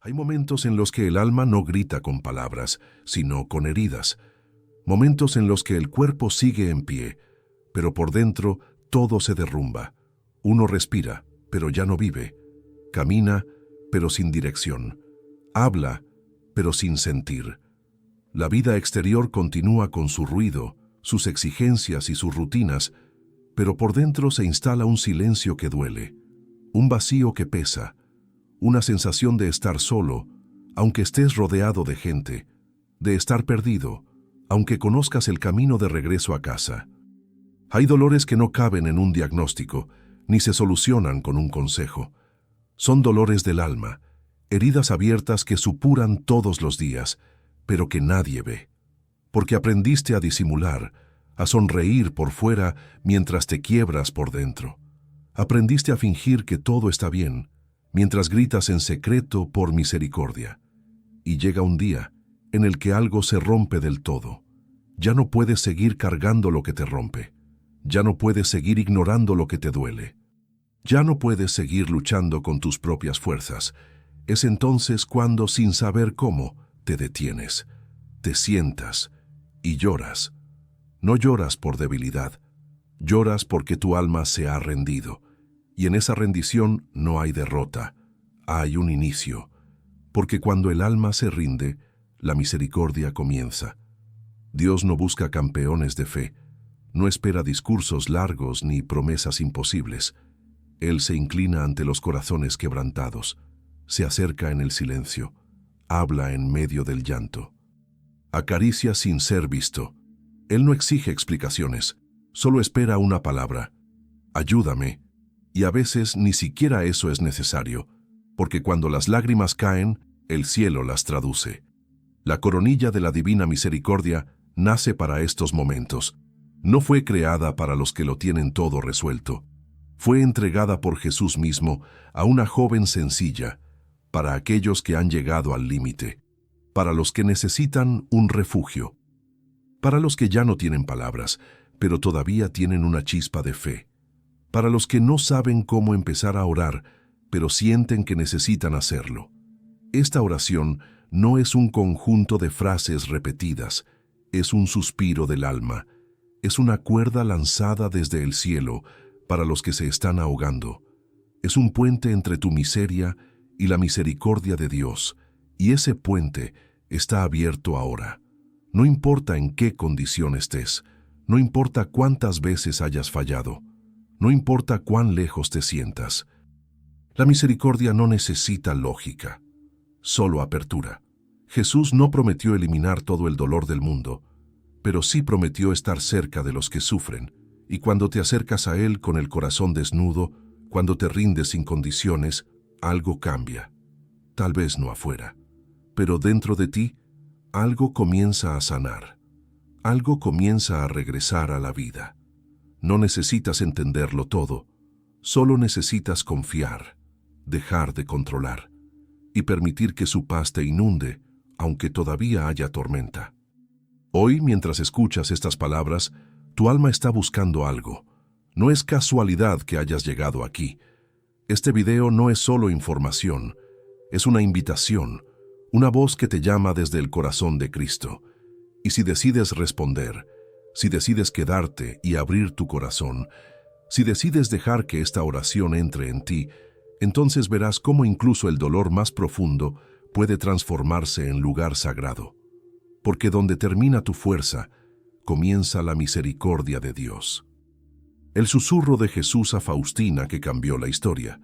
Hay momentos en los que el alma no grita con palabras, sino con heridas. Momentos en los que el cuerpo sigue en pie, pero por dentro todo se derrumba. Uno respira, pero ya no vive. Camina, pero sin dirección. Habla, pero sin sentir. La vida exterior continúa con su ruido, sus exigencias y sus rutinas, pero por dentro se instala un silencio que duele, un vacío que pesa, una sensación de estar solo, aunque estés rodeado de gente, de estar perdido, aunque conozcas el camino de regreso a casa. Hay dolores que no caben en un diagnóstico, ni se solucionan con un consejo. Son dolores del alma, heridas abiertas que supuran todos los días, pero que nadie ve. Porque aprendiste a disimular, a sonreír por fuera mientras te quiebras por dentro. Aprendiste a fingir que todo está bien, mientras gritas en secreto por misericordia. Y llega un día en el que algo se rompe del todo. Ya no puedes seguir cargando lo que te rompe. Ya no puedes seguir ignorando lo que te duele. Ya no puedes seguir luchando con tus propias fuerzas. Es entonces cuando, sin saber cómo, te detienes, te sientas y lloras. No lloras por debilidad, lloras porque tu alma se ha rendido. Y en esa rendición no hay derrota, hay un inicio. Porque cuando el alma se rinde, la misericordia comienza. Dios no busca campeones de fe, no espera discursos largos ni promesas imposibles. Él se inclina ante los corazones quebrantados, se acerca en el silencio, habla en medio del llanto. Acaricia sin ser visto. Él no exige explicaciones, solo espera una palabra: ayúdame. Y a veces ni siquiera eso es necesario, porque cuando las lágrimas caen, el cielo las traduce. La coronilla de la divina misericordia nace para estos momentos. No fue creada para los que lo tienen todo resuelto. Fue entregada por Jesús mismo a una joven sencilla, para aquellos que han llegado al límite, para los que necesitan un refugio, para los que ya no tienen palabras, pero todavía tienen una chispa de fe, para los que no saben cómo empezar a orar, pero sienten que necesitan hacerlo. Esta oración no es un conjunto de frases repetidas, es un suspiro del alma, es una cuerda lanzada desde el cielo para los que se están ahogando. Es un puente entre tu miseria y la misericordia de Dios, y ese puente está abierto ahora. No importa en qué condición estés, no importa cuántas veces hayas fallado, no importa cuán lejos te sientas. La misericordia no necesita lógica, solo apertura. Jesús no prometió eliminar todo el dolor del mundo, pero sí prometió estar cerca de los que sufren, y cuando te acercas a Él con el corazón desnudo, cuando te rindes sin condiciones, algo cambia. Tal vez no afuera, pero dentro de ti, algo comienza a sanar. Algo comienza a regresar a la vida. No necesitas entenderlo todo, solo necesitas confiar, dejar de controlar y permitir que su paz te inunde, aunque todavía haya tormenta. Hoy, mientras escuchas estas palabras, tu alma está buscando algo. No es casualidad que hayas llegado aquí. Este video no es solo información, es una invitación, una voz que te llama desde el corazón de Cristo. Y si decides responder, si decides quedarte y abrir tu corazón, si decides dejar que esta oración entre en ti, entonces verás cómo incluso el dolor más profundo puede transformarse en lugar sagrado. Porque donde termina tu fuerza, comienza la misericordia de Dios. El susurro de Jesús a Faustina que cambió la historia.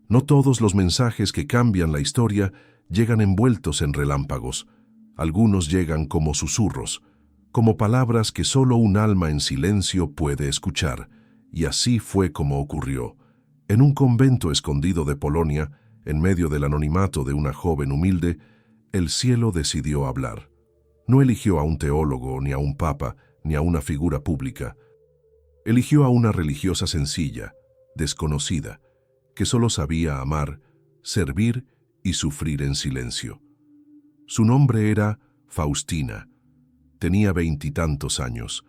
No todos los mensajes que cambian la historia llegan envueltos en relámpagos. Algunos llegan como susurros, como palabras que solo un alma en silencio puede escuchar, y así fue como ocurrió. En un convento escondido de Polonia, en medio del anonimato de una joven humilde, el cielo decidió hablar. No eligió a un teólogo, ni a un papa, ni a una figura pública. Eligió a una religiosa sencilla, desconocida, que solo sabía amar, servir y sufrir en silencio. Su nombre era Faustina. Tenía 20 y tantos años,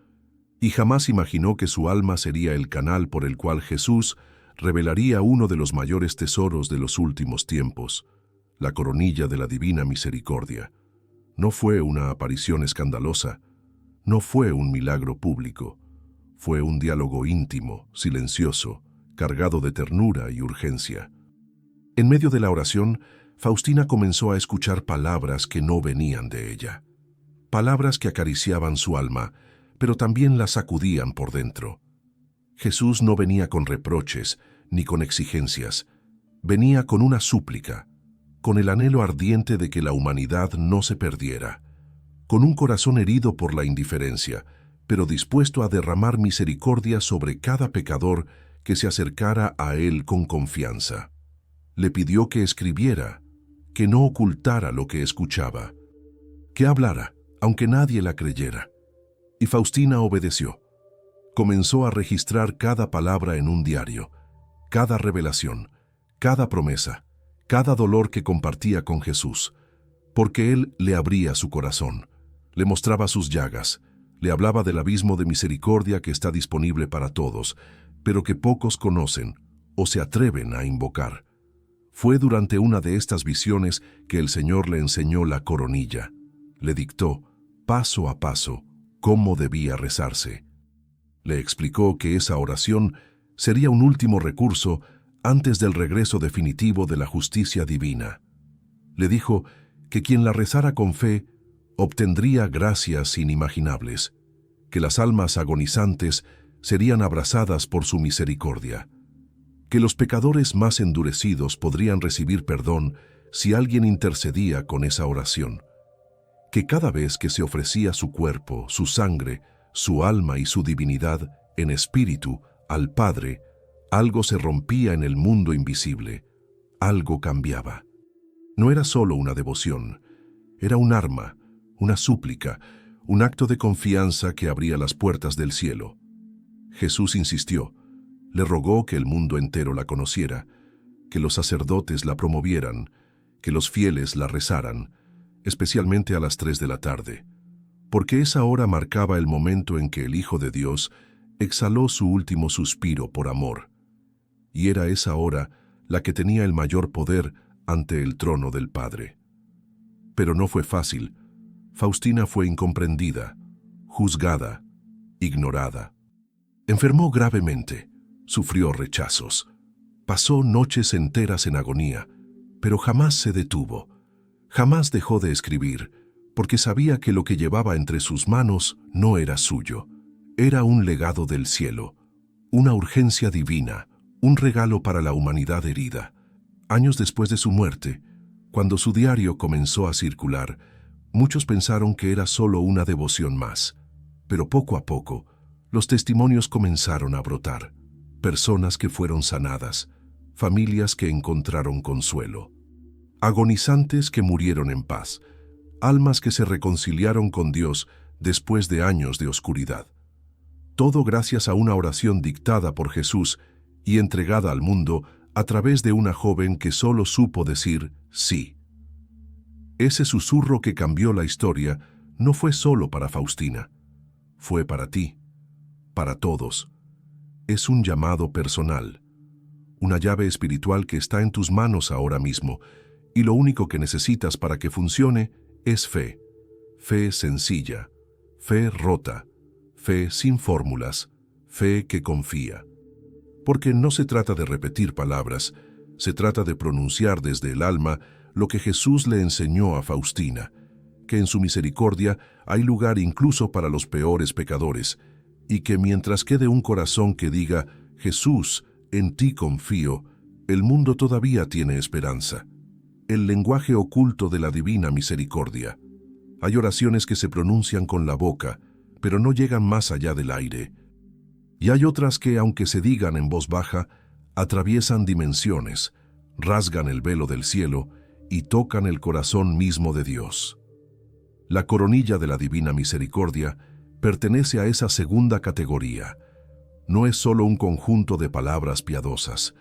y jamás imaginó que su alma sería el canal por el cual Jesús revelaría uno de los mayores tesoros de los últimos tiempos, la coronilla de la Divina Misericordia. No fue una aparición escandalosa, no fue un milagro público, fue un diálogo íntimo, silencioso, cargado de ternura y urgencia. En medio de la oración, Faustina comenzó a escuchar palabras que no venían de ella. Palabras que acariciaban su alma, pero también la sacudían por dentro. Jesús no venía con reproches ni con exigencias, venía con una súplica, con el anhelo ardiente de que la humanidad no se perdiera, con un corazón herido por la indiferencia, pero dispuesto a derramar misericordia sobre cada pecador que se acercara a él con confianza. Le pidió que escribiera, que no ocultara lo que escuchaba, que hablara, aunque nadie la creyera. Y Faustina obedeció. Comenzó a registrar cada palabra en un diario, cada revelación, cada promesa, cada dolor que compartía con Jesús, porque Él le abría su corazón, le mostraba sus llagas, le hablaba del abismo de misericordia que está disponible para todos, pero que pocos conocen o se atreven a invocar. Fue durante una de estas visiones que el Señor le enseñó la coronilla. Le dictó, paso a paso, cómo debía rezarse. Le explicó que esa oración sería un último recurso antes del regreso definitivo de la justicia divina. Le dijo que quien la rezara con fe obtendría gracias inimaginables, que las almas agonizantes serían abrazadas por su misericordia, que los pecadores más endurecidos podrían recibir perdón si alguien intercedía con esa oración, que cada vez que se ofrecía su cuerpo, su sangre, su alma y su divinidad en espíritu al Padre, algo se rompía en el mundo invisible, algo cambiaba. No era solo una devoción, era un arma, una súplica, un acto de confianza que abría las puertas del cielo. Jesús insistió, le rogó que el mundo entero la conociera, que los sacerdotes la promovieran, que los fieles la rezaran, especialmente a las 3 de la tarde, porque esa hora marcaba el momento en que el Hijo de Dios exhaló su último suspiro por amor, y era esa hora la que tenía el mayor poder ante el trono del Padre. Pero no fue fácil. Faustina fue incomprendida, juzgada, ignorada. Enfermó gravemente, sufrió rechazos, pasó noches enteras en agonía, pero jamás se detuvo, jamás dejó de escribir, porque sabía que lo que llevaba entre sus manos no era suyo, era un legado del cielo, una urgencia divina, un regalo para la humanidad herida. Años después de su muerte, cuando su diario comenzó a circular, muchos pensaron que era solo una devoción más, pero poco a poco, los testimonios comenzaron a brotar. Personas que fueron sanadas, familias que encontraron consuelo, agonizantes que murieron en paz, almas que se reconciliaron con Dios después de años de oscuridad. Todo gracias a una oración dictada por Jesús y entregada al mundo a través de una joven que solo supo decir sí. Ese susurro que cambió la historia no fue solo para Faustina, fue para ti, para todos. Es un llamado personal, una llave espiritual que está en tus manos ahora mismo, y lo único que necesitas para que funcione es fe. Fe sencilla, fe rota, fe sin fórmulas, fe que confía. Porque no se trata de repetir palabras, se trata de pronunciar desde el alma lo que Jesús le enseñó a Faustina, que en su misericordia hay lugar incluso para los peores pecadores, y que mientras quede un corazón que diga, Jesús, en ti confío, el mundo todavía tiene esperanza. El lenguaje oculto de la divina misericordia. Hay oraciones que se pronuncian con la boca, pero no llegan más allá del aire. Y hay otras que, aunque se digan en voz baja, atraviesan dimensiones, rasgan el velo del cielo y tocan el corazón mismo de Dios. La coronilla de la divina misericordia pertenece a esa segunda categoría. No es solo un conjunto de palabras piadosas,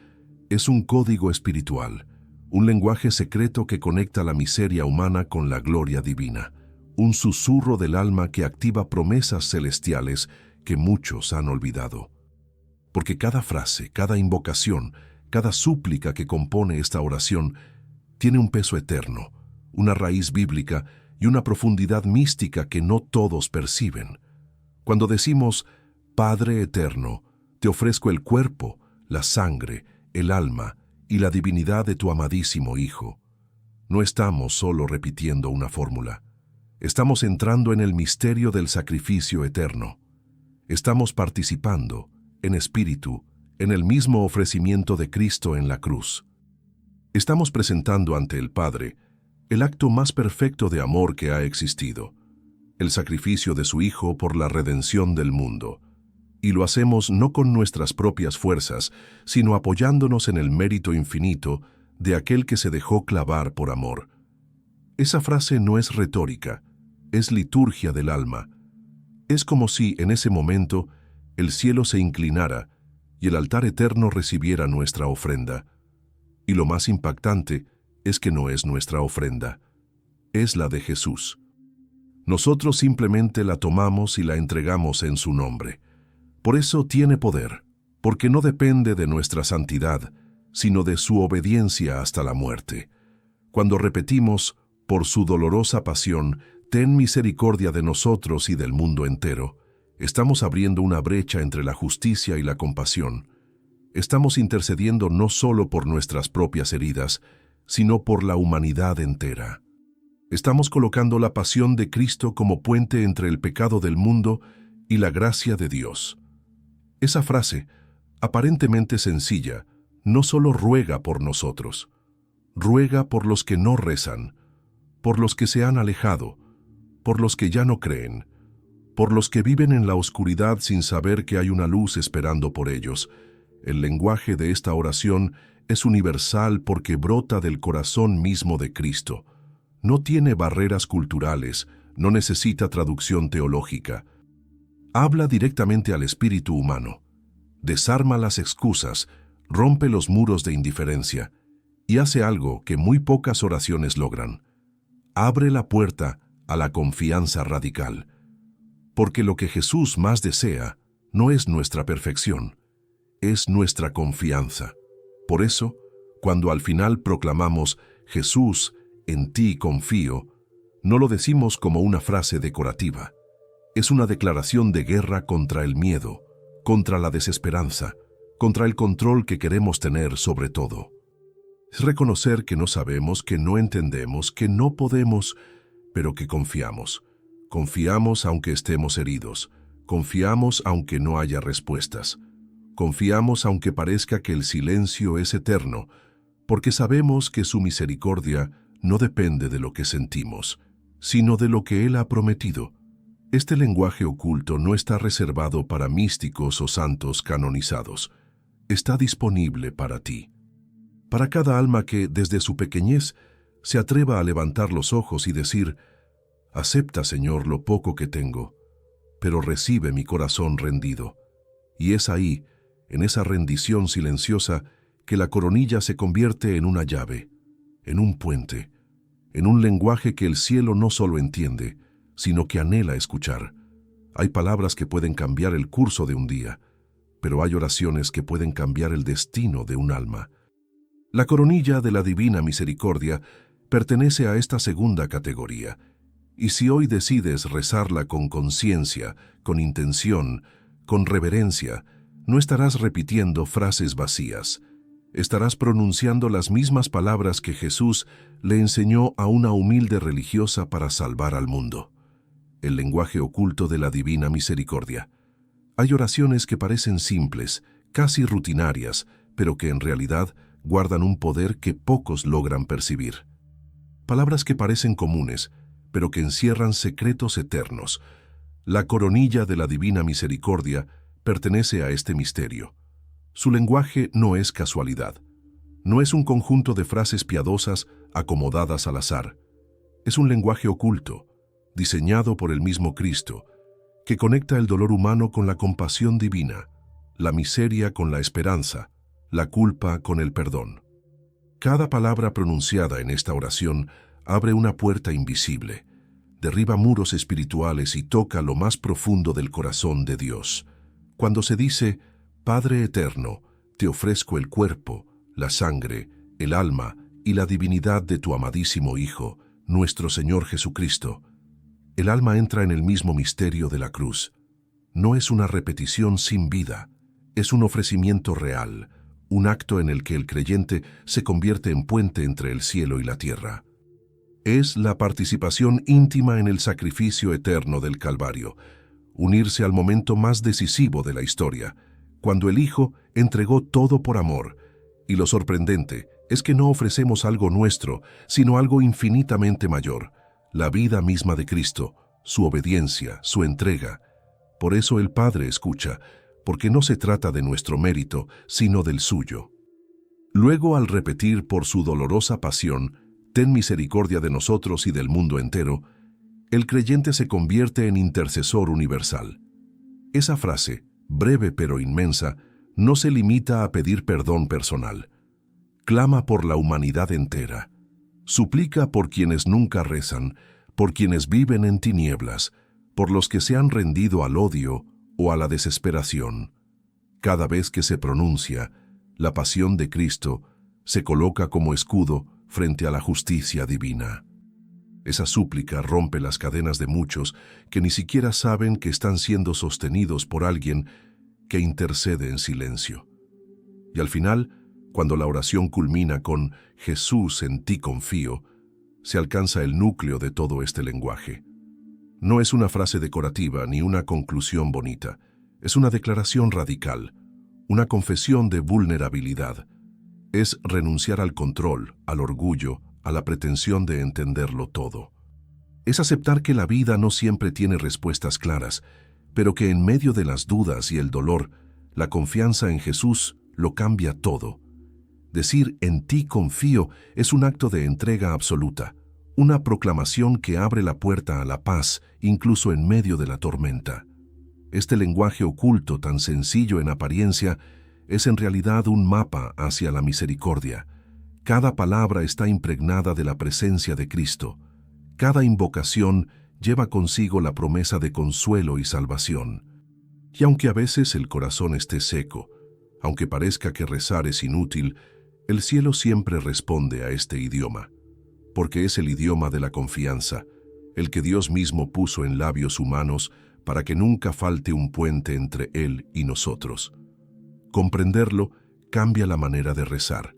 es un código espiritual, un lenguaje secreto que conecta la miseria humana con la gloria divina, un susurro del alma que activa promesas celestiales que muchos han olvidado. Porque cada frase, cada invocación, cada súplica que compone esta oración tiene un peso eterno, una raíz bíblica y una profundidad mística que no todos perciben. Cuando decimos, Padre eterno, te ofrezco el cuerpo, la sangre, el alma y la divinidad de tu amadísimo Hijo, no estamos solo repitiendo una fórmula. Estamos entrando en el misterio del sacrificio eterno. Estamos participando, en espíritu, en el mismo ofrecimiento de Cristo en la cruz. Estamos presentando ante el Padre el acto más perfecto de amor que ha existido, el sacrificio de su Hijo por la redención del mundo. Y lo hacemos no con nuestras propias fuerzas, sino apoyándonos en el mérito infinito de aquel que se dejó clavar por amor. Esa frase no es retórica, es liturgia del alma. Es como si, en ese momento, el cielo se inclinara y el altar eterno recibiera nuestra ofrenda. Y lo más impactante es que no es nuestra ofrenda, es la de Jesús. Nosotros simplemente la tomamos y la entregamos en su nombre. Por eso tiene poder, porque no depende de nuestra santidad, sino de su obediencia hasta la muerte. Cuando repetimos, por su dolorosa pasión, ten misericordia de nosotros y del mundo entero, estamos abriendo una brecha entre la justicia y la compasión. Estamos intercediendo no solo por nuestras propias heridas, sino por la humanidad entera. Estamos colocando la pasión de Cristo como puente entre el pecado del mundo y la gracia de Dios. Esa frase, aparentemente sencilla, no solo ruega por nosotros, ruega por los que no rezan, por los que se han alejado, por los que ya no creen, por los que viven en la oscuridad sin saber que hay una luz esperando por ellos. El lenguaje de esta oración es universal porque brota del corazón mismo de Cristo. No tiene barreras culturales, no necesita traducción teológica. Habla directamente al espíritu humano, desarma las excusas, rompe los muros de indiferencia y hace algo que muy pocas oraciones logran. Abre la puerta a la confianza radical. Porque lo que Jesús más desea no es nuestra perfección, es nuestra confianza. Por eso, cuando al final proclamamos, Jesús, en ti confío, no lo decimos como una frase decorativa. Es una declaración de guerra contra el miedo, contra la desesperanza, contra el control que queremos tener sobre todo. Es reconocer que no sabemos, que no entendemos, que no podemos, pero que confiamos. Confiamos aunque estemos heridos. Confiamos aunque no haya respuestas. Confiamos aunque parezca que el silencio es eterno, porque sabemos que su misericordia no depende de lo que sentimos, sino de lo que Él ha prometido. Este lenguaje oculto no está reservado para místicos o santos canonizados. Está disponible para ti. Para cada alma que, desde su pequeñez, se atreva a levantar los ojos y decir, acepta, Señor, lo poco que tengo, pero recibe mi corazón rendido. Y es ahí, en esa rendición silenciosa, que la coronilla se convierte en una llave, en un puente, en un lenguaje que el cielo no solo entiende, sino que anhela escuchar. Hay palabras que pueden cambiar el curso de un día, pero hay oraciones que pueden cambiar el destino de un alma. La coronilla de la Divina Misericordia pertenece a esta segunda categoría, y si hoy decides rezarla con conciencia, con intención, con reverencia, no estarás repitiendo frases vacías. Estarás pronunciando las mismas palabras que Jesús le enseñó a una humilde religiosa para salvar al mundo. El lenguaje oculto de la Divina Misericordia. Hay oraciones que parecen simples, casi rutinarias, pero que en realidad guardan un poder que pocos logran percibir. Palabras que parecen comunes, pero que encierran secretos eternos. La coronilla de la Divina Misericordia pertenece a este misterio. Su lenguaje no es casualidad. No es un conjunto de frases piadosas acomodadas al azar. Es un lenguaje oculto, diseñado por el mismo Cristo, que conecta el dolor humano con la compasión divina, la miseria con la esperanza, la culpa con el perdón. Cada palabra pronunciada en esta oración abre una puerta invisible, derriba muros espirituales y toca lo más profundo del corazón de Dios. Cuando se dice, Padre eterno, te ofrezco el cuerpo, la sangre, el alma y la divinidad de tu amadísimo Hijo, nuestro Señor Jesucristo, el alma entra en el mismo misterio de la cruz. No es una repetición sin vida, es un ofrecimiento real, un acto en el que el creyente se convierte en puente entre el cielo y la tierra. Es la participación íntima en el sacrificio eterno del Calvario, unirse al momento más decisivo de la historia, cuando el Hijo entregó todo por amor, y lo sorprendente es que no ofrecemos algo nuestro, sino algo infinitamente mayor, la vida misma de Cristo, su obediencia, su entrega. Por eso el Padre escucha, porque no se trata de nuestro mérito, sino del suyo. Luego, al repetir por su dolorosa pasión, «Ten misericordia de nosotros y del mundo entero», el creyente se convierte en intercesor universal. Esa frase, breve pero inmensa, no se limita a pedir perdón personal. Clama por la humanidad entera. Suplica por quienes nunca rezan, por quienes viven en tinieblas, por los que se han rendido al odio o a la desesperación. Cada vez que se pronuncia, la pasión de Cristo se coloca como escudo frente a la justicia divina. Esa súplica rompe las cadenas de muchos que ni siquiera saben que están siendo sostenidos por alguien que intercede en silencio. Y al final, cuando la oración culmina con «Jesús, en ti confío», se alcanza el núcleo de todo este lenguaje. No es una frase decorativa ni una conclusión bonita, es una declaración radical, una confesión de vulnerabilidad. Es renunciar al control, al orgullo, a la pretensión de entenderlo todo. Es aceptar que la vida no siempre tiene respuestas claras, pero que en medio de las dudas y el dolor, la confianza en Jesús lo cambia todo. Decir «en ti confío» es un acto de entrega absoluta, una proclamación que abre la puerta a la paz, incluso en medio de la tormenta. Este lenguaje oculto, tan sencillo en apariencia, es en realidad un mapa hacia la misericordia. Cada palabra está impregnada de la presencia de Cristo. Cada invocación lleva consigo la promesa de consuelo y salvación. Y aunque a veces el corazón esté seco, aunque parezca que rezar es inútil, el cielo siempre responde a este idioma, porque es el idioma de la confianza, el que Dios mismo puso en labios humanos para que nunca falte un puente entre Él y nosotros. Comprenderlo cambia la manera de rezar.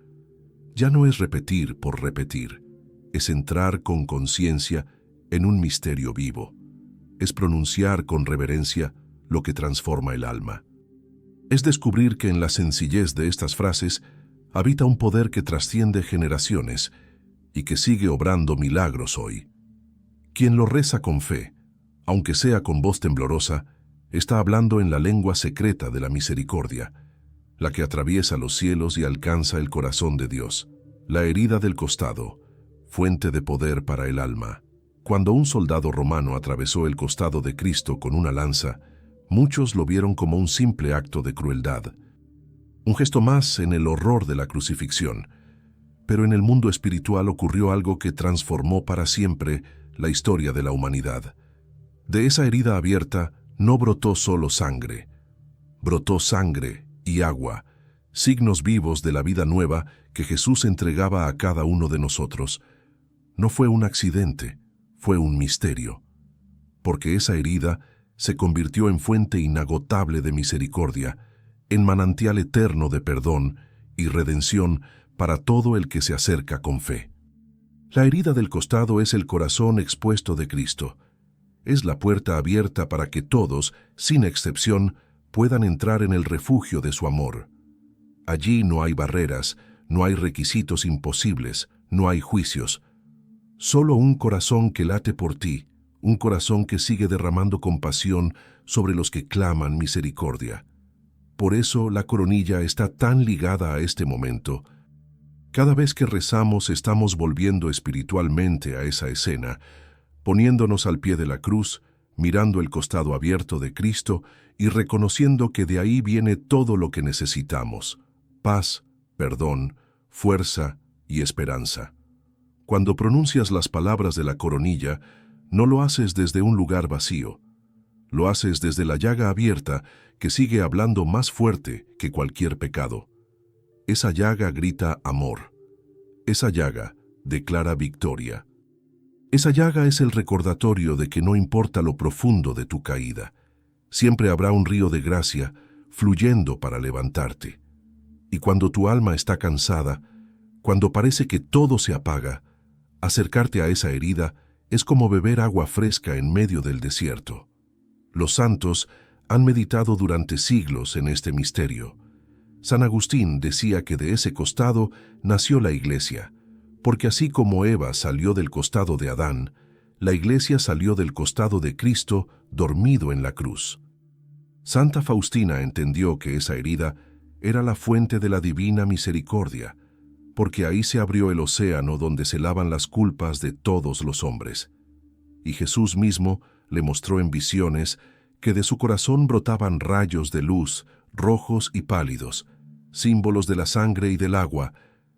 Ya no es repetir por repetir, es entrar con conciencia en un misterio vivo. Es pronunciar con reverencia lo que transforma el alma. Es descubrir que en la sencillez de estas frases habita un poder que trasciende generaciones y que sigue obrando milagros hoy. Quien lo reza con fe, aunque sea con voz temblorosa, está hablando en la lengua secreta de la misericordia, la que atraviesa los cielos y alcanza el corazón de Dios. La herida del costado, fuente de poder para el alma. Cuando un soldado romano atravesó el costado de Cristo con una lanza, muchos lo vieron como un simple acto de crueldad, un gesto más en el horror de la crucifixión. Pero en el mundo espiritual ocurrió algo que transformó para siempre la historia de la humanidad. De esa herida abierta no brotó solo sangre, brotó sangre y agua, signos vivos de la vida nueva que Jesús entregaba a cada uno de nosotros. No fue un accidente, fue un misterio, porque esa herida se convirtió en fuente inagotable de misericordia, en manantial eterno de perdón y redención para todo el que se acerca con fe. La herida del costado es el corazón expuesto de Cristo. Es la puerta abierta para que todos, sin excepción, puedan entrar en el refugio de su amor. Allí no hay barreras, no hay requisitos imposibles, no hay juicios. Solo un corazón que late por ti, un corazón que sigue derramando compasión sobre los que claman misericordia. Por eso la coronilla está tan ligada a este momento. Cada vez que rezamos estamos volviendo espiritualmente a esa escena, poniéndonos al pie de la cruz, mirando el costado abierto de Cristo y reconociendo que de ahí viene todo lo que necesitamos: paz, perdón, fuerza y esperanza. Cuando pronuncias las palabras de la coronilla, no lo haces desde un lugar vacío. Lo haces desde la llaga abierta que sigue hablando más fuerte que cualquier pecado. Esa llaga grita amor. Esa llaga declara victoria. Esa llaga es el recordatorio de que no importa lo profundo de tu caída, siempre habrá un río de gracia fluyendo para levantarte. Y cuando tu alma está cansada, cuando parece que todo se apaga, acercarte a esa herida es como beber agua fresca en medio del desierto. Los santos han meditado durante siglos en este misterio. San Agustín decía que de ese costado nació la Iglesia, porque así como Eva salió del costado de Adán, la Iglesia salió del costado de Cristo dormido en la cruz. Santa Faustina entendió que esa herida era la fuente de la divina misericordia, porque ahí se abrió el océano donde se lavan las culpas de todos los hombres. Y Jesús mismo le mostró en visiones que de su corazón brotaban rayos de luz, rojos y pálidos, símbolos de la sangre y del agua,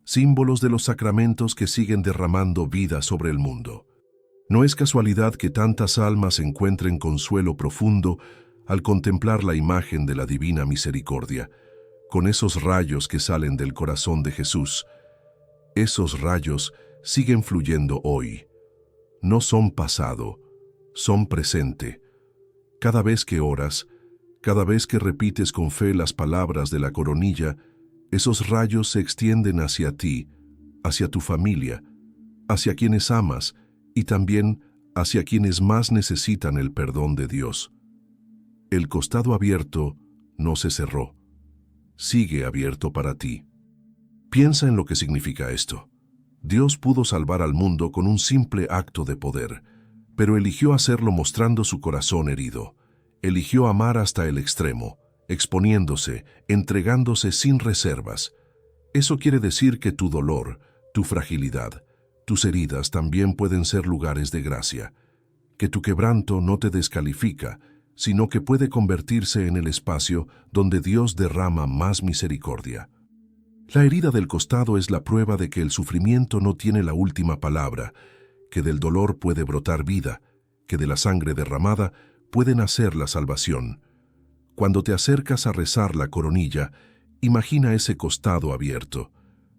símbolos de los sacramentos que siguen derramando vida sobre el mundo. No es casualidad que tantas almas encuentren consuelo profundo al contemplar la imagen de la divina misericordia, con esos rayos que salen del corazón de Jesús. Esos rayos siguen fluyendo hoy. No son pasado, son presente. Cada vez que oras, cada vez que repites con fe las palabras de la coronilla, esos rayos se extienden hacia ti, hacia tu familia, hacia quienes amas y también hacia quienes más necesitan el perdón de Dios. El costado abierto no se cerró. Sigue abierto para ti. Piensa en lo que significa esto. Dios pudo salvar al mundo con un simple acto de poder, pero eligió hacerlo mostrando su corazón herido. Eligió amar hasta el extremo, exponiéndose, entregándose sin reservas. Eso quiere decir que tu dolor, tu fragilidad, tus heridas también pueden ser lugares de gracia, que tu quebranto no te descalifica, sino que puede convertirse en el espacio donde Dios derrama más misericordia. La herida del costado es la prueba de que el sufrimiento no tiene la última palabra, que del dolor puede brotar vida, que de la sangre derramada puede nacer la salvación. Cuando te acercas a rezar la coronilla, imagina ese costado abierto.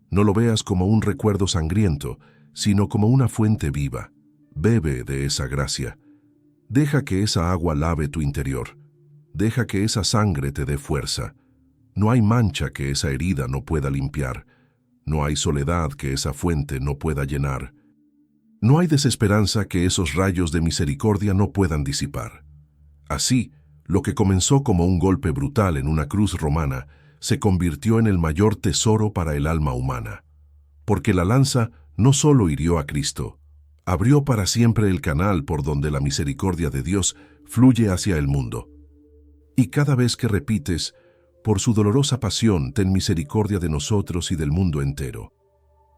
No lo veas como un recuerdo sangriento, sino como una fuente viva. Bebe de esa gracia. Deja que esa agua lave tu interior. Deja que esa sangre te dé fuerza. No hay mancha que esa herida no pueda limpiar. No hay soledad que esa fuente no pueda llenar. No hay desesperanza que esos rayos de misericordia no puedan disipar. Así, lo que comenzó como un golpe brutal en una cruz romana se convirtió en el mayor tesoro para el alma humana. Porque la lanza no solo hirió a Cristo, abrió para siempre el canal por donde la misericordia de Dios fluye hacia el mundo. Y cada vez que repites, por su dolorosa pasión, ten misericordia de nosotros y del mundo entero,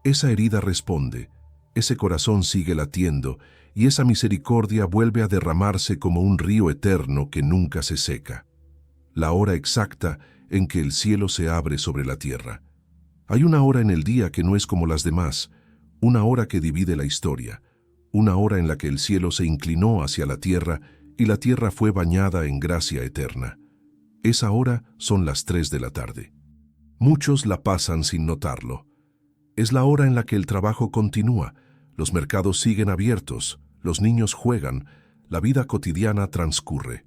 esa herida responde, ese corazón sigue latiendo y esa misericordia vuelve a derramarse como un río eterno que nunca se seca. La hora exacta en que el cielo se abre sobre la tierra. Hay una hora en el día que no es como las demás, una hora que divide la historia, una hora en la que el cielo se inclinó hacia la tierra y la tierra fue bañada en gracia eterna. Esa hora son las 3 de la tarde. Muchos la pasan sin notarlo. Es la hora en la que el trabajo continúa, los mercados siguen abiertos, los niños juegan, la vida cotidiana transcurre.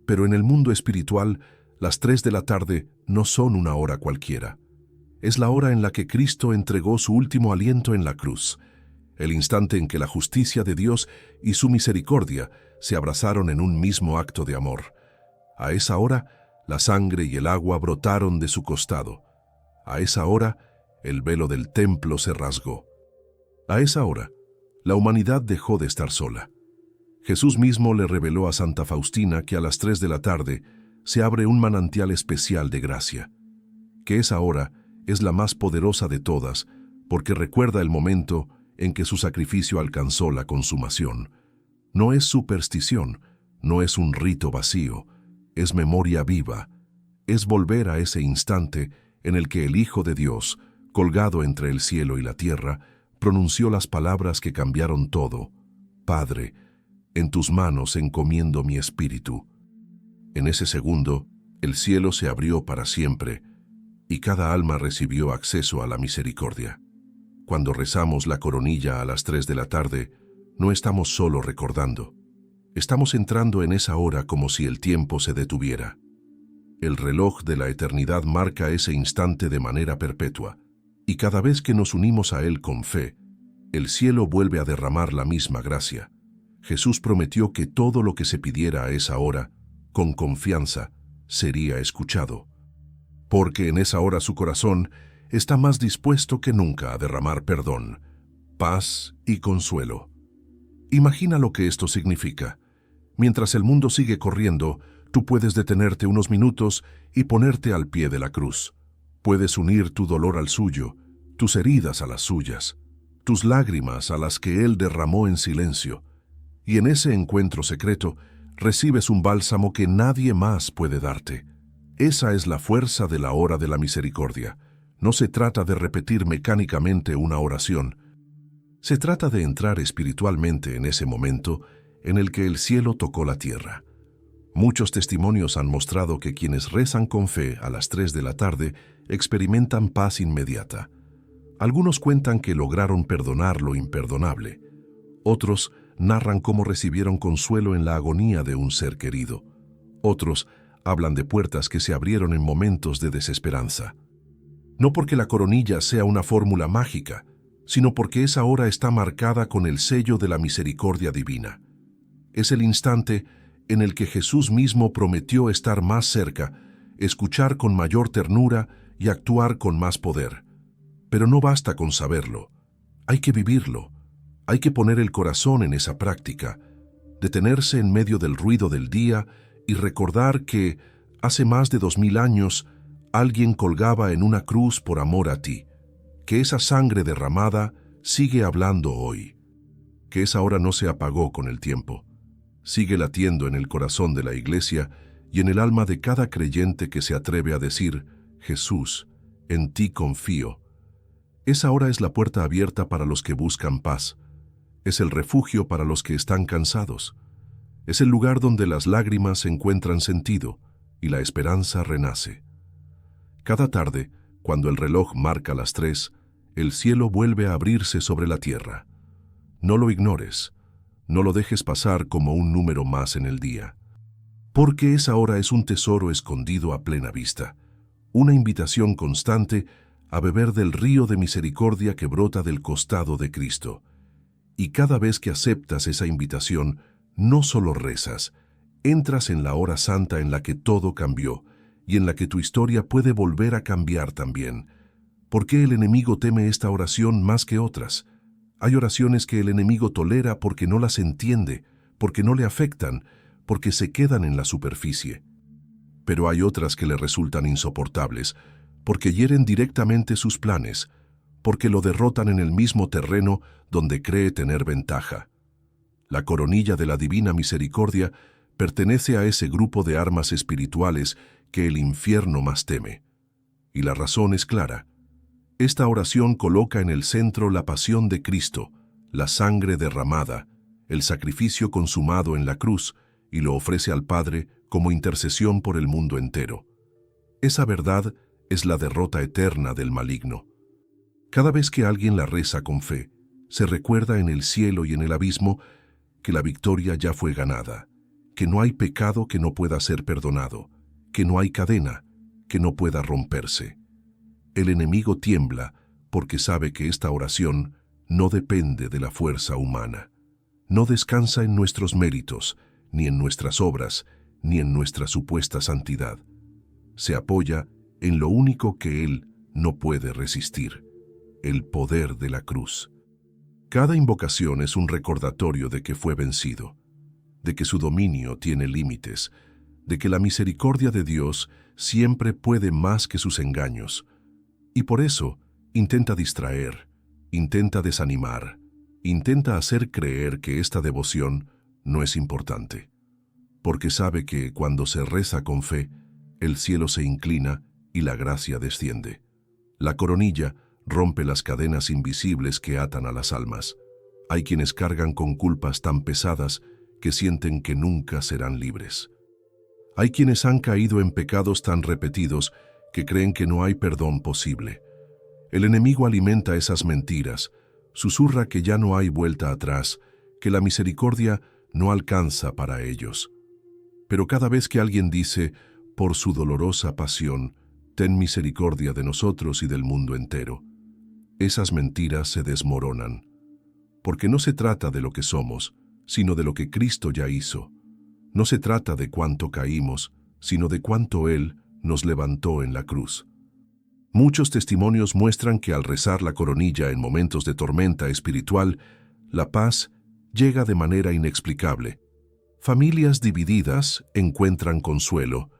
Pero en el mundo espiritual, las 3 de la tarde no son una hora cualquiera. Es la hora en la que Cristo entregó su último aliento en la cruz, el instante en que la justicia de Dios y su misericordia se abrazaron en un mismo acto de amor. A esa hora, la sangre y el agua brotaron de su costado. A esa hora, el velo del templo se rasgó. A esa hora, la humanidad dejó de estar sola. Jesús mismo le reveló a Santa Faustina que a las 3 de la tarde se abre un manantial especial de gracia, que esa hora es la más poderosa de todas, porque recuerda el momento en que su sacrificio alcanzó la consumación. No es superstición, no es un rito vacío, es memoria viva, es volver a ese instante en el que el Hijo de Dios, colgado entre el cielo y la tierra, pronunció las palabras que cambiaron todo. Padre, en tus manos encomiendo mi espíritu. En ese segundo, el cielo se abrió para siempre y cada alma recibió acceso a la misericordia. Cuando rezamos la coronilla a las 3 de la tarde, no estamos solo recordando. Estamos entrando en esa hora como si el tiempo se detuviera. El reloj de la eternidad marca ese instante de manera perpetua, y cada vez que nos unimos a él con fe, el cielo vuelve a derramar la misma gracia. Jesús prometió que todo lo que se pidiera a esa hora, con confianza, sería escuchado. Porque en esa hora su corazón está más dispuesto que nunca a derramar perdón, paz y consuelo. Imagina lo que esto significa. Mientras el mundo sigue corriendo, tú puedes detenerte unos minutos y ponerte al pie de la cruz. Puedes unir tu dolor al suyo, tus heridas a las suyas, tus lágrimas a las que Él derramó en silencio. Y en ese encuentro secreto recibes un bálsamo que nadie más puede darte. Esa es la fuerza de la hora de la misericordia. No se trata de repetir mecánicamente una oración. Se trata de entrar espiritualmente en ese momento en el que el cielo tocó la tierra. Muchos testimonios han mostrado que quienes rezan con fe a las 3 de la tarde experimentan paz inmediata. Algunos cuentan que lograron perdonar lo imperdonable. Otros narran cómo recibieron consuelo en la agonía de un ser querido. Otros hablan de puertas que se abrieron en momentos de desesperanza. No porque la coronilla sea una fórmula mágica, sino porque esa hora está marcada con el sello de la misericordia divina. Es el instante en el que Jesús mismo prometió estar más cerca, escuchar con mayor ternura y actuar con más poder. Pero no basta con saberlo, hay que vivirlo, hay que poner el corazón en esa práctica, detenerse en medio del ruido del día y recordar que, hace más de 2000 años, alguien colgaba en una cruz por amor a ti, que esa sangre derramada sigue hablando hoy, que esa hora no se apagó con el tiempo, sigue latiendo en el corazón de la Iglesia y en el alma de cada creyente que se atreve a decir, Jesús, en ti confío. Esa hora es la puerta abierta para los que buscan paz, es el refugio para los que están cansados, es el lugar donde las lágrimas encuentran sentido y la esperanza renace. Cada tarde, cuando el reloj marca las 3, el cielo vuelve a abrirse sobre la tierra. No lo ignores, no lo dejes pasar como un número más en el día. Porque esa hora es un tesoro escondido a plena vista, una invitación constante a beber del río de misericordia que brota del costado de Cristo. Y cada vez que aceptas esa invitación, no solo rezas, entras en la hora santa en la que todo cambió y en la que tu historia puede volver a cambiar también. ¿Por qué el enemigo teme esta oración más que otras? Hay oraciones que el enemigo tolera porque no las entiende, porque no le afectan, porque se quedan en la superficie. Pero hay otras que le resultan insoportables, porque hieren directamente sus planes, porque lo derrotan en el mismo terreno donde cree tener ventaja. La coronilla de la divina misericordia pertenece a ese grupo de armas espirituales que el infierno más teme. Y la razón es clara. Esta oración coloca en el centro la pasión de Cristo, la sangre derramada, el sacrificio consumado en la cruz, y lo ofrece al Padre como intercesión por el mundo entero. Esa verdad es la derrota eterna del maligno. Cada vez que alguien la reza con fe, se recuerda en el cielo y en el abismo que la victoria ya fue ganada, que no hay pecado que no pueda ser perdonado, que no hay cadena que no pueda romperse. El enemigo tiembla porque sabe que esta oración no depende de la fuerza humana. No descansa en nuestros méritos, ni en nuestras obras, ni en nuestra supuesta santidad. Se apoya en lo único que él no puede resistir, el poder de la cruz. Cada invocación es un recordatorio de que fue vencido, de que su dominio tiene límites, de que la misericordia de Dios siempre puede más que sus engaños. Y por eso intenta distraer, intenta desanimar, intenta hacer creer que esta devoción no es importante. Porque sabe que cuando se reza con fe, el cielo se inclina y la gracia desciende. La coronilla rompe las cadenas invisibles que atan a las almas. Hay quienes cargan con culpas tan pesadas que sienten que nunca serán libres. Hay quienes han caído en pecados tan repetidos que creen que no hay perdón posible. El enemigo alimenta esas mentiras, susurra que ya no hay vuelta atrás, que la misericordia no alcanza para ellos. Pero cada vez que alguien dice, por su dolorosa pasión, ten misericordia de nosotros y del mundo entero, esas mentiras se desmoronan. Porque no se trata de lo que somos, sino de lo que Cristo ya hizo. No se trata de cuánto caímos, sino de cuánto Él nos levantó en la cruz. Muchos testimonios muestran que al rezar la coronilla en momentos de tormenta espiritual, la paz llega de manera inexplicable. Familias divididas encuentran consuelo.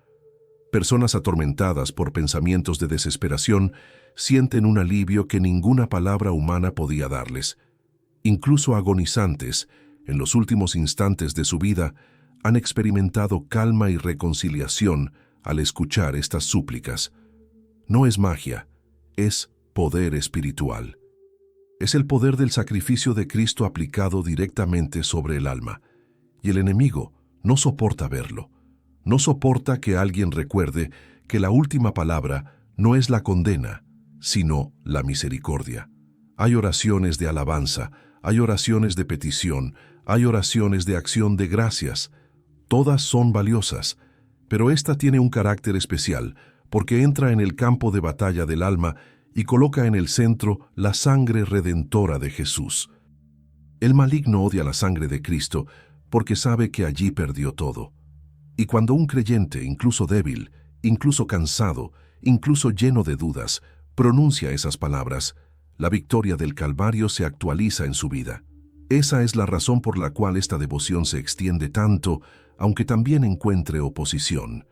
Personas atormentadas por pensamientos de desesperación sienten un alivio que ninguna palabra humana podía darles. Incluso agonizantes, en los últimos instantes de su vida, han experimentado calma y reconciliación al escuchar estas súplicas. No es magia, es poder espiritual. Es el poder del sacrificio de Cristo aplicado directamente sobre el alma. Y el enemigo no soporta verlo. No soporta que alguien recuerde que la última palabra no es la condena, sino la misericordia. Hay oraciones de alabanza, hay oraciones de petición, hay oraciones de acción de gracias. Todas son valiosas, pero esta tiene un carácter especial, porque entra en el campo de batalla del alma y coloca en el centro la sangre redentora de Jesús. El maligno odia la sangre de Cristo porque sabe que allí perdió todo. Y cuando un creyente, incluso débil, incluso cansado, incluso lleno de dudas, pronuncia esas palabras, la victoria del Calvario se actualiza en su vida. Esa es la razón por la cual esta devoción se extiende tanto, aunque también encuentre oposición.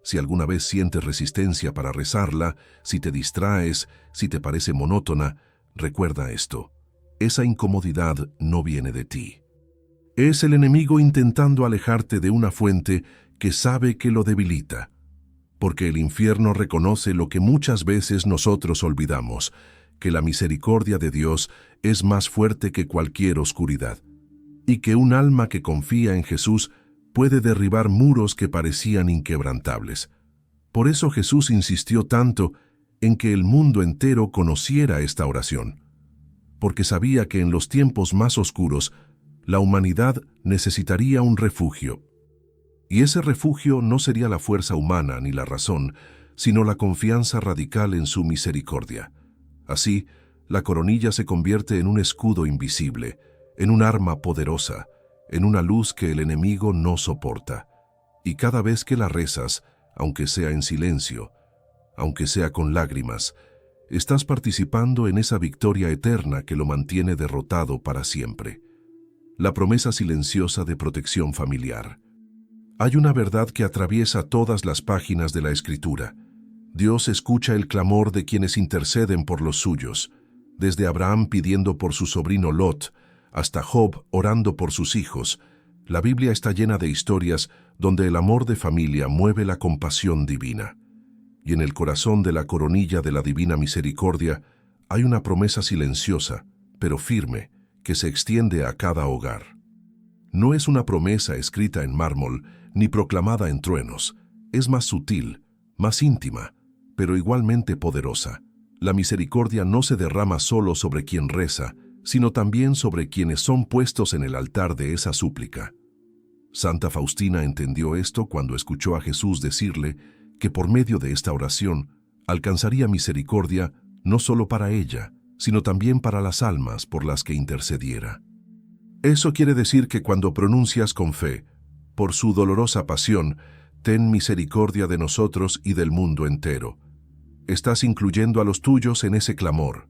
Si alguna vez sientes resistencia para rezarla, si te distraes, si te parece monótona, recuerda esto. Esa incomodidad no viene de ti. Es el enemigo intentando alejarte de una fuente que sabe que lo debilita. Porque el infierno reconoce lo que muchas veces nosotros olvidamos, que la misericordia de Dios es más fuerte que cualquier oscuridad, y que un alma que confía en Jesús puede derribar muros que parecían inquebrantables. Por eso Jesús insistió tanto en que el mundo entero conociera esta oración, porque sabía que en los tiempos más oscuros la humanidad necesitaría un refugio. Y ese refugio no sería la fuerza humana ni la razón, sino la confianza radical en su misericordia. Así, la coronilla se convierte en un escudo invisible, en un arma poderosa, en una luz que el enemigo no soporta. Y cada vez que la rezas, aunque sea en silencio, aunque sea con lágrimas, estás participando en esa victoria eterna que lo mantiene derrotado para siempre. La promesa silenciosa de protección familiar. Hay una verdad que atraviesa todas las páginas de la Escritura. Dios escucha el clamor de quienes interceden por los suyos, desde Abraham pidiendo por su sobrino Lot, hasta Job orando por sus hijos. La Biblia está llena de historias donde el amor de familia mueve la compasión divina. Y en el corazón de la coronilla de la divina misericordia hay una promesa silenciosa, pero firme, que se extiende a cada hogar. No es una promesa escrita en mármol, ni proclamada en truenos. Es más sutil, más íntima, pero igualmente poderosa. La misericordia no se derrama solo sobre quien reza, sino también sobre quienes son puestos en el altar de esa súplica. Santa Faustina entendió esto cuando escuchó a Jesús decirle que por medio de esta oración alcanzaría misericordia no solo para ella, sino también para las almas por las que intercediera. Eso quiere decir que cuando pronuncias con fe, por su dolorosa pasión, ten misericordia de nosotros y del mundo entero, estás incluyendo a los tuyos en ese clamor.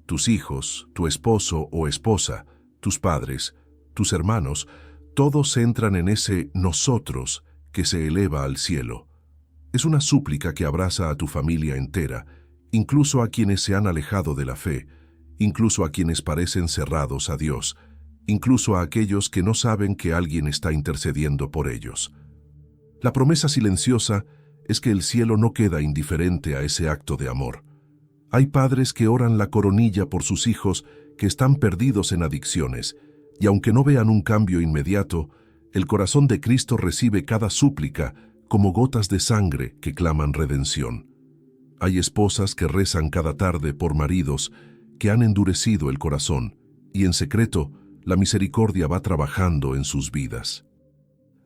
Tus hijos, tu esposo o esposa, tus padres, tus hermanos, todos entran en ese nosotros que se eleva al cielo. Es una súplica que abraza a tu familia entera, incluso a quienes se han alejado de la fe, incluso a quienes parecen cerrados a Dios, incluso a aquellos que no saben que alguien está intercediendo por ellos. La promesa silenciosa es que el cielo no queda indiferente a ese acto de amor. Hay padres que oran la coronilla por sus hijos que están perdidos en adicciones, y aunque no vean un cambio inmediato, el corazón de Cristo recibe cada súplica como gotas de sangre que claman redención. Hay esposas que rezan cada tarde por maridos que han endurecido el corazón, y en secreto la misericordia va trabajando en sus vidas.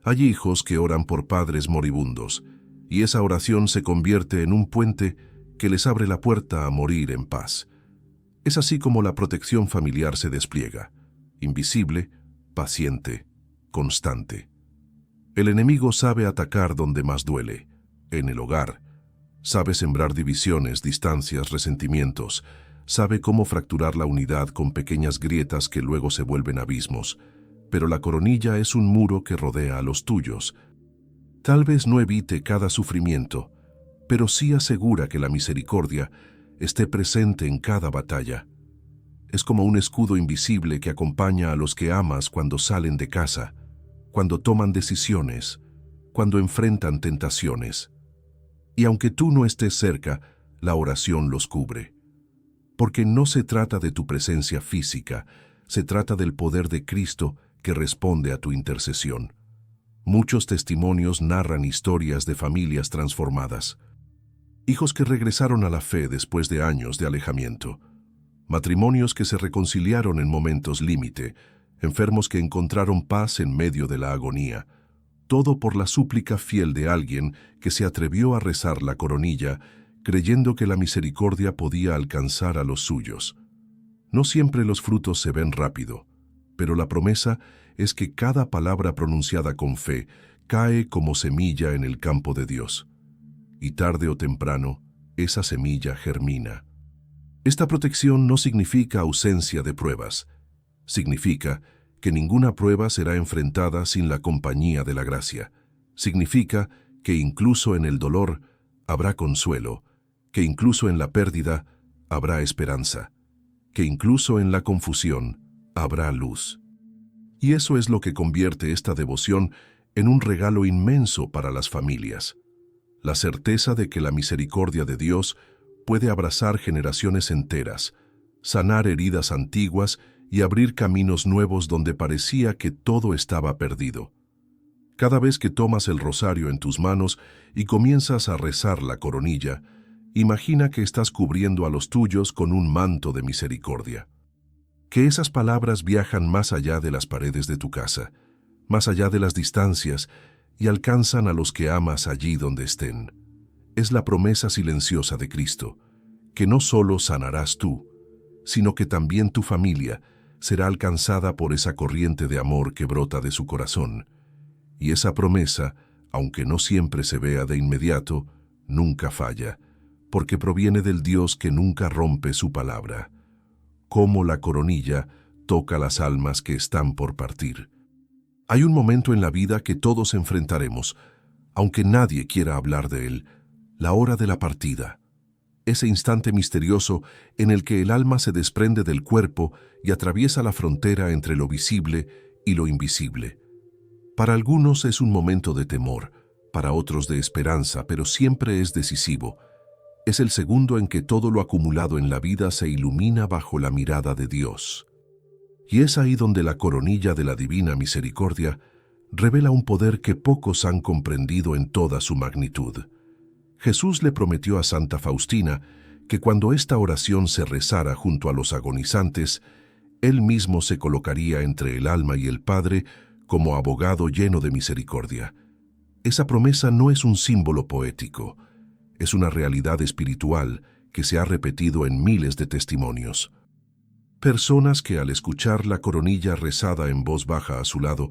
Hay hijos que oran por padres moribundos, y esa oración se convierte en un puente que les abre la puerta a morir en paz. Es así como la protección familiar se despliega, invisible, paciente, constante. El enemigo sabe atacar donde más duele, en el hogar. Sabe sembrar divisiones, distancias, resentimientos. Sabe cómo fracturar la unidad con pequeñas grietas que luego se vuelven abismos. Pero la coronilla es un muro que rodea a los tuyos. Tal vez no evite cada sufrimiento, pero sí asegura que la misericordia esté presente en cada batalla. Es como un escudo invisible que acompaña a los que amas cuando salen de casa, cuando toman decisiones, cuando enfrentan tentaciones. Y aunque tú no estés cerca, la oración los cubre. Porque no se trata de tu presencia física, se trata del poder de Cristo que responde a tu intercesión. Muchos testimonios narran historias de familias transformadas. Hijos que regresaron a la fe después de años de alejamiento. Matrimonios que se reconciliaron en momentos límite. Enfermos que encontraron paz en medio de la agonía. Todo por la súplica fiel de alguien que se atrevió a rezar la coronilla, creyendo que la misericordia podía alcanzar a los suyos. No siempre los frutos se ven rápido, pero la promesa es que cada palabra pronunciada con fe cae como semilla en el campo de Dios. Y tarde o temprano, esa semilla germina. Esta protección no significa ausencia de pruebas. Significa que ninguna prueba será enfrentada sin la compañía de la gracia. Significa que incluso en el dolor habrá consuelo, que incluso en la pérdida habrá esperanza, que incluso en la confusión habrá luz. Y eso es lo que convierte esta devoción en un regalo inmenso para las familias. La certeza de que la misericordia de Dios puede abrazar generaciones enteras, sanar heridas antiguas y abrir caminos nuevos donde parecía que todo estaba perdido. Cada vez que tomas el rosario en tus manos y comienzas a rezar la coronilla, imagina que estás cubriendo a los tuyos con un manto de misericordia. Que esas palabras viajan más allá de las paredes de tu casa, más allá de las distancias, y alcanzan a los que amas allí donde estén. Es la promesa silenciosa de Cristo, que no solo sanarás tú, sino que también tu familia será alcanzada por esa corriente de amor que brota de su corazón. Y esa promesa, aunque no siempre se vea de inmediato, nunca falla, porque proviene del Dios que nunca rompe su palabra. Como la coronilla toca las almas que están por partir. Hay un momento en la vida que todos enfrentaremos, aunque nadie quiera hablar de él, la hora de la partida. Ese instante misterioso en el que el alma se desprende del cuerpo y atraviesa la frontera entre lo visible y lo invisible. Para algunos es un momento de temor, para otros de esperanza, pero siempre es decisivo. Es el segundo en que todo lo acumulado en la vida se ilumina bajo la mirada de Dios. Y es ahí donde la coronilla de la divina misericordia revela un poder que pocos han comprendido en toda su magnitud. Jesús le prometió a Santa Faustina que cuando esta oración se rezara junto a los agonizantes, Él mismo se colocaría entre el alma y el Padre como abogado lleno de misericordia. Esa promesa no es un símbolo poético, es una realidad espiritual que se ha repetido en miles de testimonios. Personas que al escuchar la coronilla rezada en voz baja a su lado,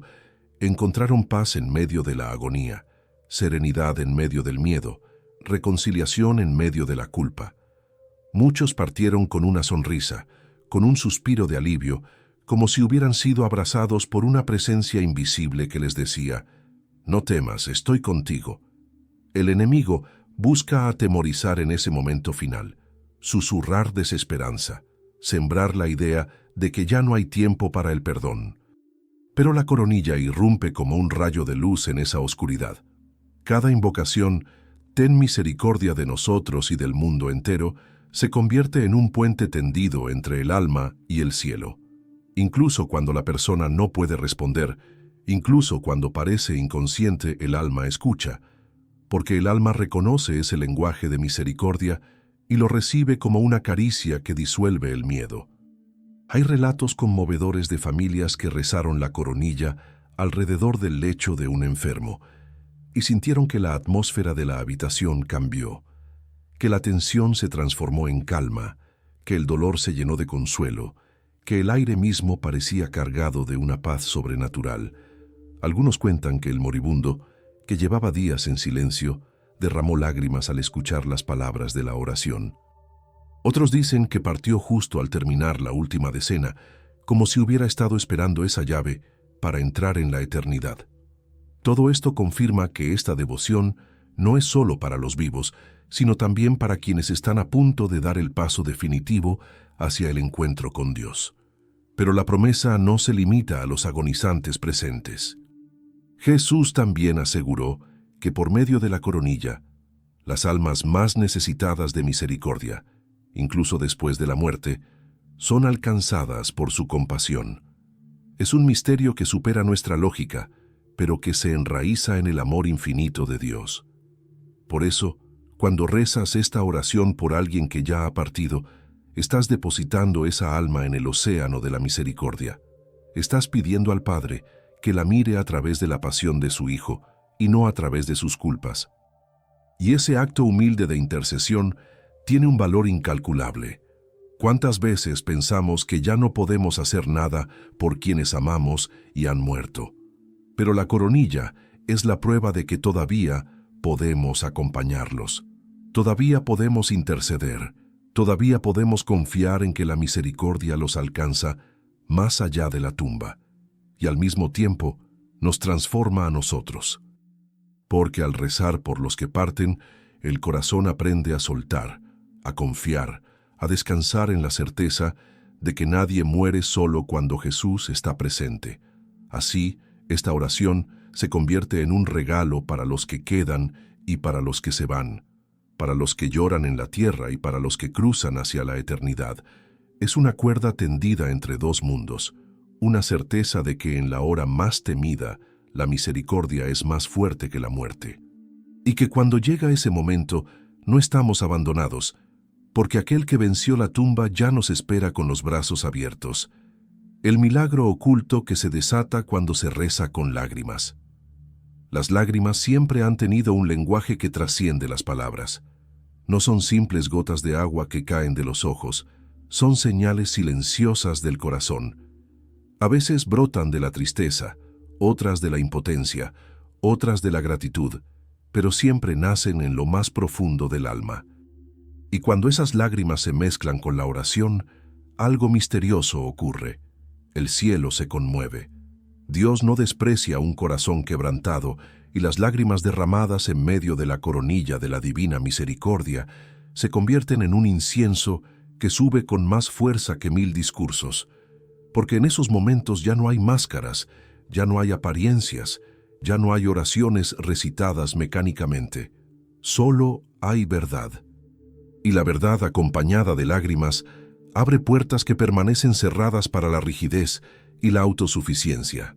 encontraron paz en medio de la agonía, serenidad en medio del miedo, reconciliación en medio de la culpa. Muchos partieron con una sonrisa, con un suspiro de alivio, como si hubieran sido abrazados por una presencia invisible que les decía: «No temas, estoy contigo». El enemigo busca atemorizar en ese momento final, susurrar desesperanza, sembrar la idea de que ya no hay tiempo para el perdón. Pero la coronilla irrumpe como un rayo de luz en esa oscuridad. Cada invocación, «Ten misericordia de nosotros y del mundo entero», se convierte en un puente tendido entre el alma y el cielo. Incluso cuando la persona no puede responder, incluso cuando parece inconsciente, el alma escucha, porque el alma reconoce ese lenguaje de misericordia y lo recibe como una caricia que disuelve el miedo. Hay relatos conmovedores de familias que rezaron la coronilla alrededor del lecho de un enfermo y sintieron que la atmósfera de la habitación cambió, que la tensión se transformó en calma, que el dolor se llenó de consuelo, que el aire mismo parecía cargado de una paz sobrenatural. Algunos cuentan que el moribundo, que llevaba días en silencio, derramó lágrimas al escuchar las palabras de la oración. Otros dicen que partió justo al terminar la última decena, como si hubiera estado esperando esa llave para entrar en la eternidad. Todo esto confirma que esta devoción no es solo para los vivos, sino también para quienes están a punto de dar el paso definitivo hacia el encuentro con Dios. Pero la promesa no se limita a los agonizantes presentes. Jesús también aseguró que por medio de la coronilla, las almas más necesitadas de misericordia, incluso después de la muerte, son alcanzadas por su compasión. Es un misterio que supera nuestra lógica, pero que se enraiza en el amor infinito de Dios. Por eso, cuando rezas esta oración por alguien que ya ha partido, estás depositando esa alma en el océano de la misericordia. Estás pidiendo al Padre que la mire a través de la pasión de su Hijo y no a través de sus culpas. Y ese acto humilde de intercesión tiene un valor incalculable. ¿Cuántas veces pensamos que ya no podemos hacer nada por quienes amamos y han muerto? Pero la coronilla es la prueba de que todavía podemos acompañarlos. Todavía podemos interceder. Todavía podemos confiar en que la misericordia los alcanza más allá de la tumba. Y al mismo tiempo nos transforma a nosotros. Porque al rezar por los que parten, el corazón aprende a soltar, a confiar, a descansar en la certeza de que nadie muere solo cuando Jesús está presente. Así, esta oración se convierte en un regalo para los que quedan y para los que se van, para los que lloran en la tierra y para los que cruzan hacia la eternidad. Es una cuerda tendida entre dos mundos, una certeza de que en la hora más temida, la misericordia es más fuerte que la muerte. Y que cuando llega ese momento, no estamos abandonados, porque aquel que venció la tumba ya nos espera con los brazos abiertos. El milagro oculto que se desata cuando se reza con lágrimas. Las lágrimas siempre han tenido un lenguaje que trasciende las palabras. No son simples gotas de agua que caen de los ojos, son señales silenciosas del corazón. A veces brotan de la tristeza, otras de la impotencia, otras de la gratitud, pero siempre nacen en lo más profundo del alma. Y cuando esas lágrimas se mezclan con la oración, algo misterioso ocurre. El cielo se conmueve. Dios no desprecia un corazón quebrantado, y las lágrimas derramadas en medio de la coronilla de la divina misericordia se convierten en un incienso que sube con más fuerza que 1000 discursos. Porque en esos momentos ya no hay máscaras, ya no hay apariencias, ya no hay oraciones recitadas mecánicamente. Solo hay verdad. Y la verdad, acompañada de lágrimas, abre puertas que permanecen cerradas para la rigidez y la autosuficiencia.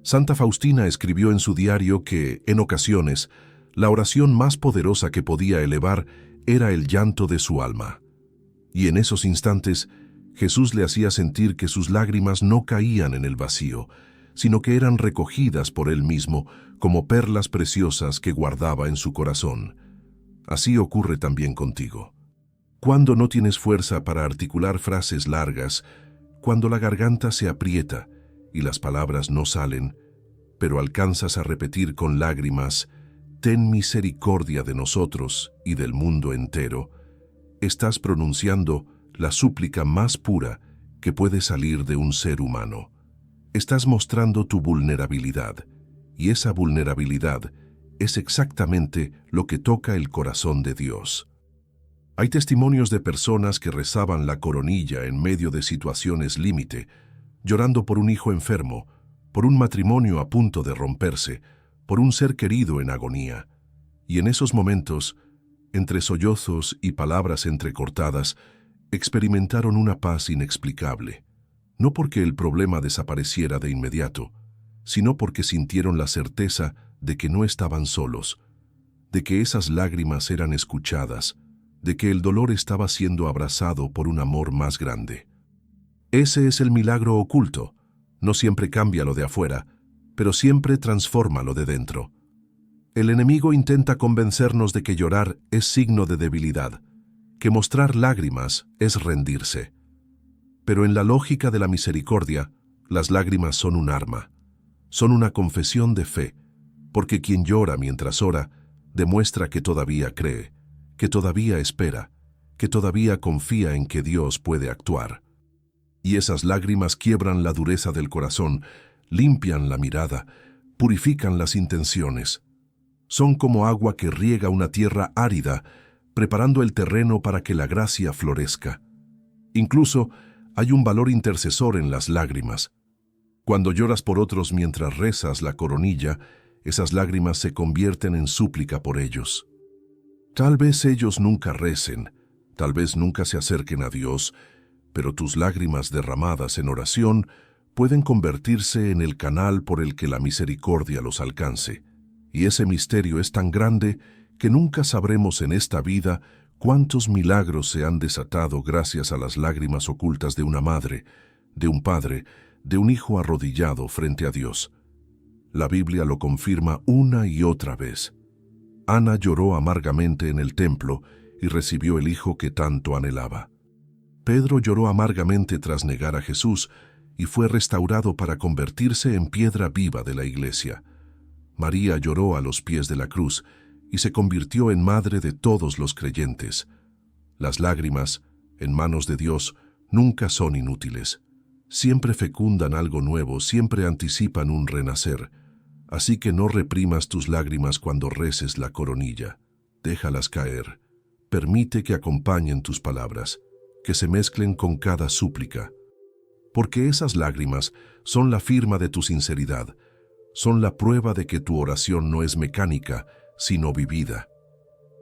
Santa Faustina escribió en su diario que, en ocasiones, la oración más poderosa que podía elevar era el llanto de su alma. Y en esos instantes, Jesús le hacía sentir que sus lágrimas no caían en el vacío, sino que eran recogidas por él mismo como perlas preciosas que guardaba en su corazón. Así ocurre también contigo. Cuando no tienes fuerza para articular frases largas, cuando la garganta se aprieta y las palabras no salen, pero alcanzas a repetir con lágrimas, «Ten misericordia de nosotros y del mundo entero», estás pronunciando la súplica más pura que puede salir de un ser humano. Estás mostrando tu vulnerabilidad, y esa vulnerabilidad es exactamente lo que toca el corazón de Dios. Hay testimonios de personas que rezaban la coronilla en medio de situaciones límite, llorando por un hijo enfermo, por un matrimonio a punto de romperse, por un ser querido en agonía. Y en esos momentos, entre sollozos y palabras entrecortadas, experimentaron una paz inexplicable. No porque el problema desapareciera de inmediato, sino porque sintieron la certeza de que no estaban solos, de que esas lágrimas eran escuchadas, de que el dolor estaba siendo abrazado por un amor más grande. Ese es el milagro oculto. No siempre cambia lo de afuera, pero siempre transforma lo de dentro. El enemigo intenta convencernos de que llorar es signo de debilidad, que mostrar lágrimas es rendirse. Pero en la lógica de la misericordia, las lágrimas son un arma, son una confesión de fe, porque quien llora mientras ora demuestra que todavía cree, que todavía espera, que todavía confía en que Dios puede actuar. Y esas lágrimas quiebran la dureza del corazón, limpian la mirada, purifican las intenciones. Son como agua que riega una tierra árida, preparando el terreno para que la gracia florezca. Incluso hay un valor intercesor en las lágrimas. Cuando lloras por otros mientras rezas la coronilla, esas lágrimas se convierten en súplica por ellos. Tal vez ellos nunca recen, tal vez nunca se acerquen a Dios, pero tus lágrimas derramadas en oración pueden convertirse en el canal por el que la misericordia los alcance. Y ese misterio es tan grande que nunca sabremos en esta vida cuántos milagros se han desatado gracias a las lágrimas ocultas de una madre, de un padre, de un hijo arrodillado frente a Dios. La Biblia lo confirma una y otra vez. Ana lloró amargamente en el templo y recibió el hijo que tanto anhelaba. Pedro lloró amargamente tras negar a Jesús y fue restaurado para convertirse en piedra viva de la iglesia. María lloró a los pies de la cruz y se convirtió en madre de todos los creyentes. Las lágrimas, en manos de Dios, nunca son inútiles. Siempre fecundan algo nuevo, siempre anticipan un renacer. Así que no reprimas tus lágrimas cuando reces la coronilla. Déjalas caer. Permite que acompañen tus palabras, que se mezclen con cada súplica. Porque esas lágrimas son la firma de tu sinceridad, son la prueba de que tu oración no es mecánica, sino vivida.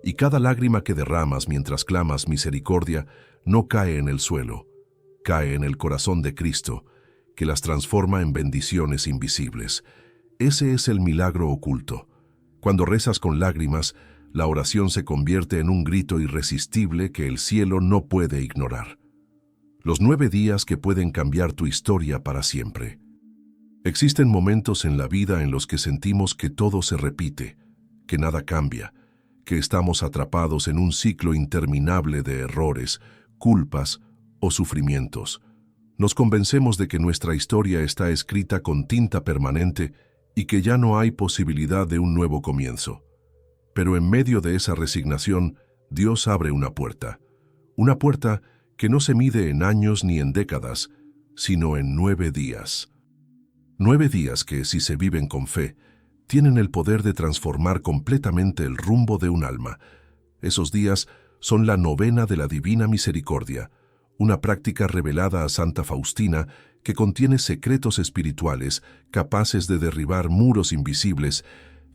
Y cada lágrima que derramas mientras clamas misericordia no cae en el suelo, cae en el corazón de Cristo, que las transforma en bendiciones invisibles. Ese es el milagro oculto. Cuando rezas con lágrimas, la oración se convierte en un grito irresistible que el cielo no puede ignorar. Los 9 días que pueden cambiar tu historia para siempre. Existen momentos en la vida en los que sentimos que todo se repite, que nada cambia, que estamos atrapados en un ciclo interminable de errores, culpas o sufrimientos. Nos convencemos de que nuestra historia está escrita con tinta permanente y que ya no hay posibilidad de un nuevo comienzo. Pero en medio de esa resignación, Dios abre una puerta que no se mide en años ni en décadas, sino en 9 días. 9 días que, si se viven con fe, tienen el poder de transformar completamente el rumbo de un alma. Esos días son la novena de la Divina Misericordia, una práctica revelada a Santa Faustina que contiene secretos espirituales capaces de derribar muros invisibles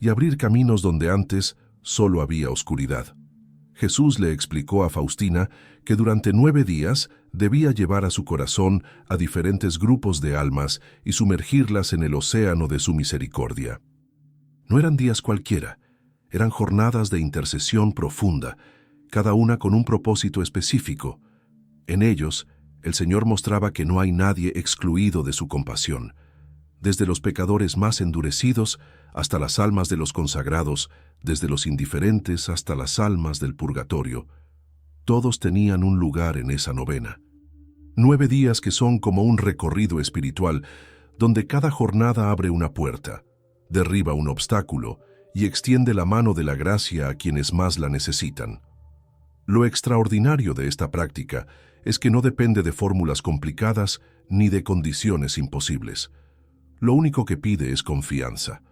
y abrir caminos donde antes solo había oscuridad. Jesús le explicó a Faustina que durante 9 días debía llevar a su corazón a diferentes grupos de almas y sumergirlas en el océano de su misericordia. No eran días cualquiera, eran jornadas de intercesión profunda, cada una con un propósito específico. En ellos, el Señor mostraba que no hay nadie excluido de su compasión. Desde los pecadores más endurecidos hasta las almas de los consagrados, desde los indiferentes hasta las almas del purgatorio, todos tenían un lugar en esa novena. 9 días que son como un recorrido espiritual, donde cada jornada abre una puerta, derriba un obstáculo y extiende la mano de la gracia a quienes más la necesitan. Lo extraordinario de esta práctica es que no depende de fórmulas complicadas ni de condiciones imposibles. Lo único que pide es confianza.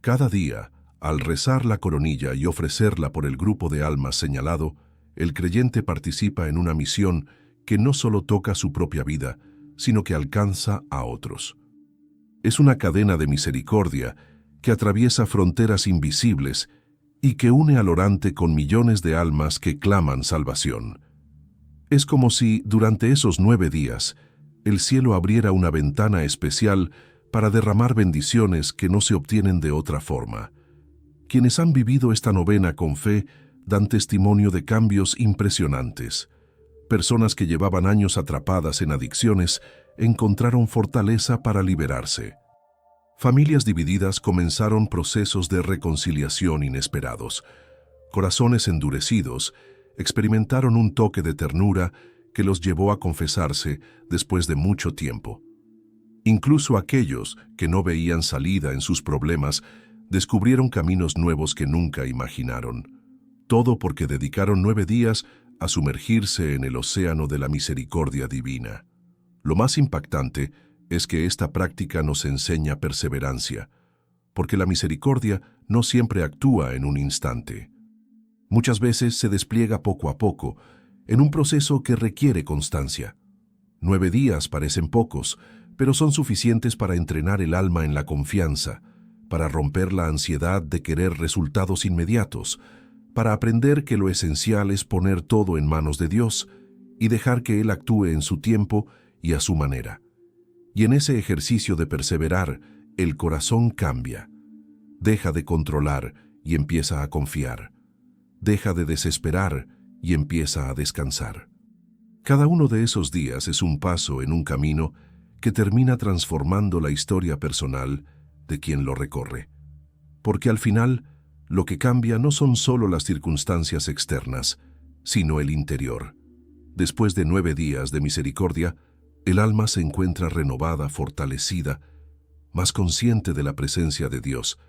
Cada día, al rezar la coronilla y ofrecerla por el grupo de almas señalado, el creyente participa en una misión que no solo toca su propia vida, sino que alcanza a otros. Es una cadena de misericordia que atraviesa fronteras invisibles y que une al orante con millones de almas que claman salvación. Es como si, durante esos 9 días, el cielo abriera una ventana especial para derramar bendiciones que no se obtienen de otra forma. Quienes han vivido esta novena con fe dan testimonio de cambios impresionantes. Personas que llevaban años atrapadas en adicciones encontraron fortaleza para liberarse. Familias divididas comenzaron procesos de reconciliación inesperados. Corazones endurecidos experimentaron un toque de ternura que los llevó a confesarse después de mucho tiempo. Incluso aquellos que no veían salida en sus problemas descubrieron caminos nuevos que nunca imaginaron. Todo porque dedicaron 9 días a sumergirse en el océano de la misericordia divina. Lo más impactante es que esta práctica nos enseña perseverancia, porque la misericordia no siempre actúa en un instante. Muchas veces se despliega poco a poco, en un proceso que requiere constancia. 9 días parecen pocos, pero son suficientes para entrenar el alma en la confianza, para romper la ansiedad de querer resultados inmediatos, para aprender que lo esencial es poner todo en manos de Dios y dejar que Él actúe en su tiempo y a su manera. Y en ese ejercicio de perseverar, el corazón cambia. Deja de controlar y empieza a confiar. Deja de desesperar y empieza a descansar. Cada uno de esos días es un paso en un camino que termina transformando la historia personal de quien lo recorre. Porque al final, lo que cambia no son solo las circunstancias externas, sino el interior. Después de 9 días de misericordia, el alma se encuentra renovada, fortalecida, más consciente de la presencia de Dios,